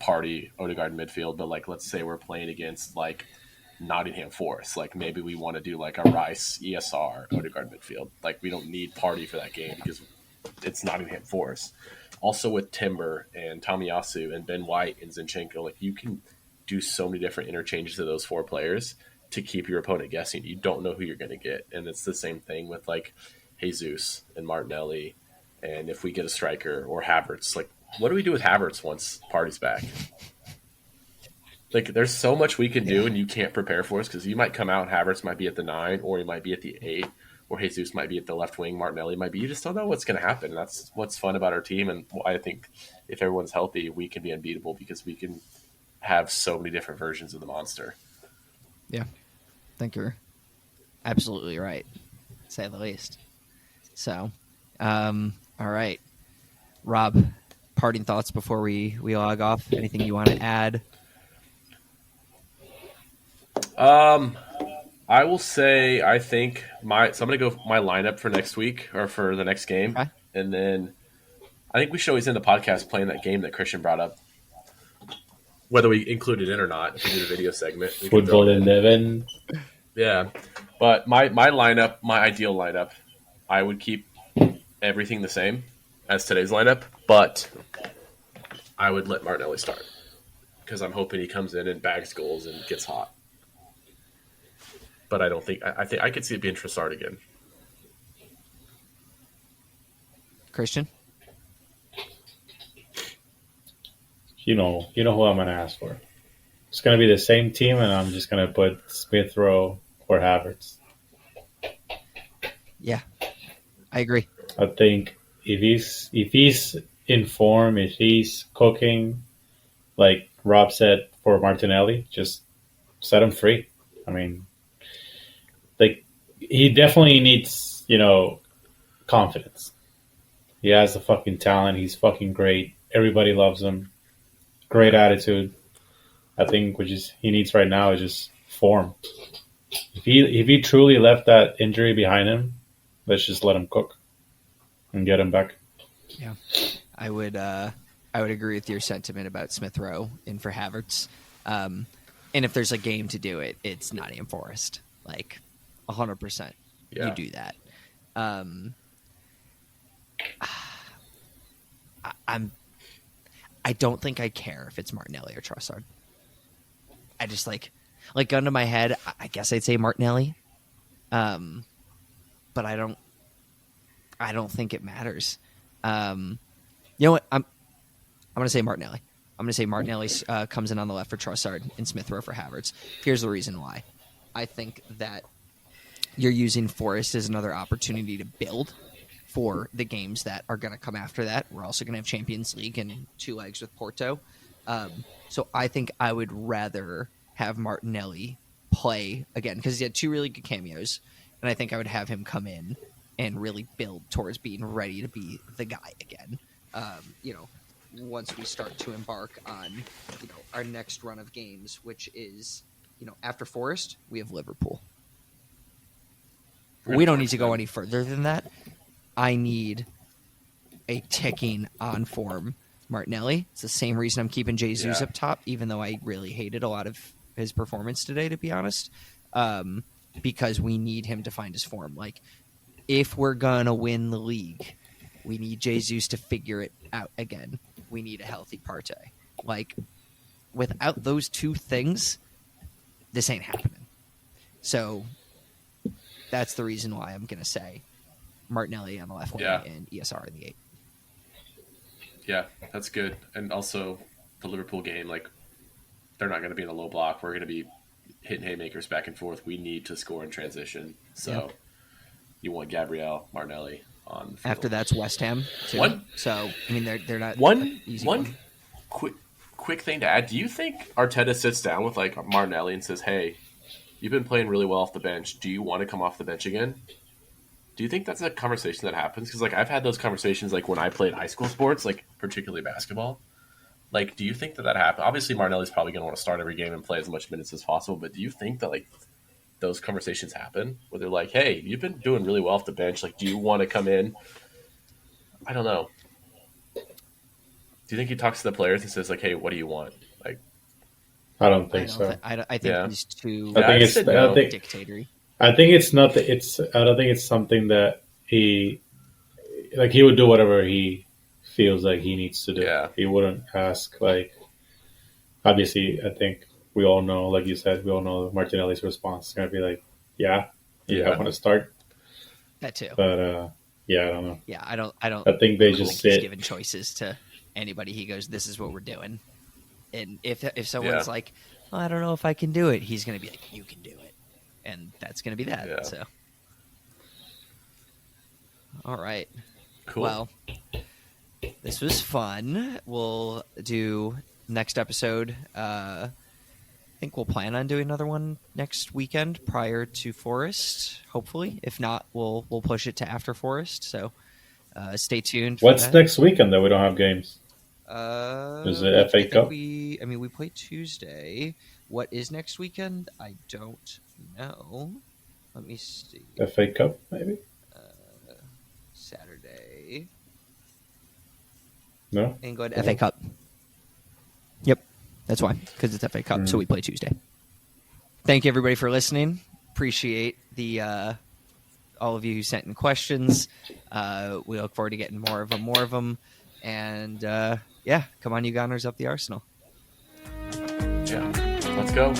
Partey, Odegaard midfield. But like, let's say we're playing against like Nottingham Forest. Like maybe we want to do like a Rice, ESR, Odegaard midfield. Like we don't need Partey for that game because it's Nottingham Forest. Also with Timber and Tomiyasu and Ben White and Zinchenko, like you can do so many different interchanges of those 4 players to keep your opponent guessing. You don't know who you're going to get. And it's the same thing with like Jesus and Martinelli. And if we get a striker or Havertz, like what do we do with Havertz once Partey's back? Like there's so much we can do and you can't prepare for us because you might come out and Havertz might be at the 9 or he might be at the 8 or Jesus might be at the left wing, Martinelli might be. You just don't know what's going to happen. That's what's fun about our team, and why I think if everyone's healthy, we can be unbeatable because we can have so many different versions of the monster. Yeah, I think you're absolutely right, to say the least. So, all right, Rob, parting thoughts before we log off. Anything you want to add? I will say I think so I'm going to go my lineup for next week or for the next game, Okay. and then I think we should always end the podcast playing that game that Christian brought up. Whether we include it in or not, if we do a video segment. Football 11. Yeah. But my lineup, my ideal lineup, I would keep everything the same as today's lineup, but I would let Martinelli start because I'm hoping he comes in and bags goals and gets hot. But I don't think I could see it being Trossard again. Christian? You know who I'm going to ask for. It's going to be the same team, and I'm just going to put Smith Rowe or Havertz. Yeah, I agree. I think if he's in form, if he's cooking, like Rob said for Martinelli, just set him free. I mean, like he definitely needs, confidence. He has the fucking talent. He's fucking great. Everybody loves him. Great attitude. I think what he needs right now is just form. If he truly left that injury behind him, let's just let him cook and get him back. Yeah, I would agree with your sentiment about Smith Rowe in for Havertz. And if there's a game to do it, it's Nottingham Forest. Like 100%, you do that. I don't think I care if it's Martinelli or Trossard. I just like gun to my head, I guess I'd say Martinelli. But I don't think it matters. You know what? I'm going to say Martinelli. I'm going to say Martinelli comes in on the left for Trossard and Smith Rowe for Havertz. Here's the reason why. I think that you're using Forest as another opportunity to build for the games that are going to come after that. We're also going to have Champions League and 2 legs with Porto. So I think I would rather have Martinelli play again because he had 2 really good cameos, and I think I would have him come in and really build towards being ready to be the guy again. Once we start to embark on our next run of games, which is after Forest we have Liverpool. We don't need to go any further than that. I need a ticking on form Martinelli. It's the same reason I'm keeping Jesus up top, even though I really hated a lot of his performance today, to be honest, because we need him to find his form. Like, if we're going to win the league, we need Jesus to figure it out again. We need a healthy Partey. Like, without those 2 things, this ain't happening. So that's the reason why I'm going to say Martinelli on the left wing and ESR in the 8. Yeah, that's good. And also the Liverpool game, like they're not going to be in a low block. We're going to be hitting haymakers back and forth. We need to score in transition. So you want Gabriel Martinelli on the field. After that's West Ham too. So I mean they're not one easy. One quick thing to add. Do you think Arteta sits down with like Martinelli and says, "Hey, you've been playing really well off the bench. Do you want to come off the bench again?" Do you think that's a conversation that happens? Because like I've had those conversations like when I played high school sports, like particularly basketball. Like, do you think that happens? Obviously, Martinelli's probably going to want to start every game and play as much minutes as possible. But do you think that like those conversations happen where they're like, "Hey, you've been doing really well off the bench. Like, do you want to come in?" I don't know. Do you think he talks to the players and says like, "Hey, what do you want?" Like, I don't think so. I think he's too. I think it's dictatory. I think it's not. I don't think it's something that he would do whatever he feels like he needs to do. Yeah. He wouldn't ask like. Obviously, I think we all know, like you said, we all know Martinelli's response is going to be like, "Yeah, I want to start." That too. But I don't know. Yeah, I don't. I think they just sit. He's given choices to anybody. He goes, "This is what we're doing," and if someone's like, well, "I don't know if I can do it," he's going to be like, "You can do it." And that's going to be that. Yeah. So, All right. Cool. Well, this was fun. We'll do next episode. I think we'll plan on doing another one next weekend prior to Forest, hopefully. If not, we'll push it to after Forest. So stay tuned. What's next weekend that we don't have games? Is it FA Cup? We play Tuesday. What is next weekend? I don't know. Let me see. FA Cup, maybe? Saturday. No? England FA Cup. Yep. That's why. Because it's FA Cup, so we play Tuesday. Thank you, everybody, for listening. Appreciate the all of you who sent in questions. We look forward to getting more of them. And, yeah, come on, you Gunners, up the Arsenal. Yeah. Let's go.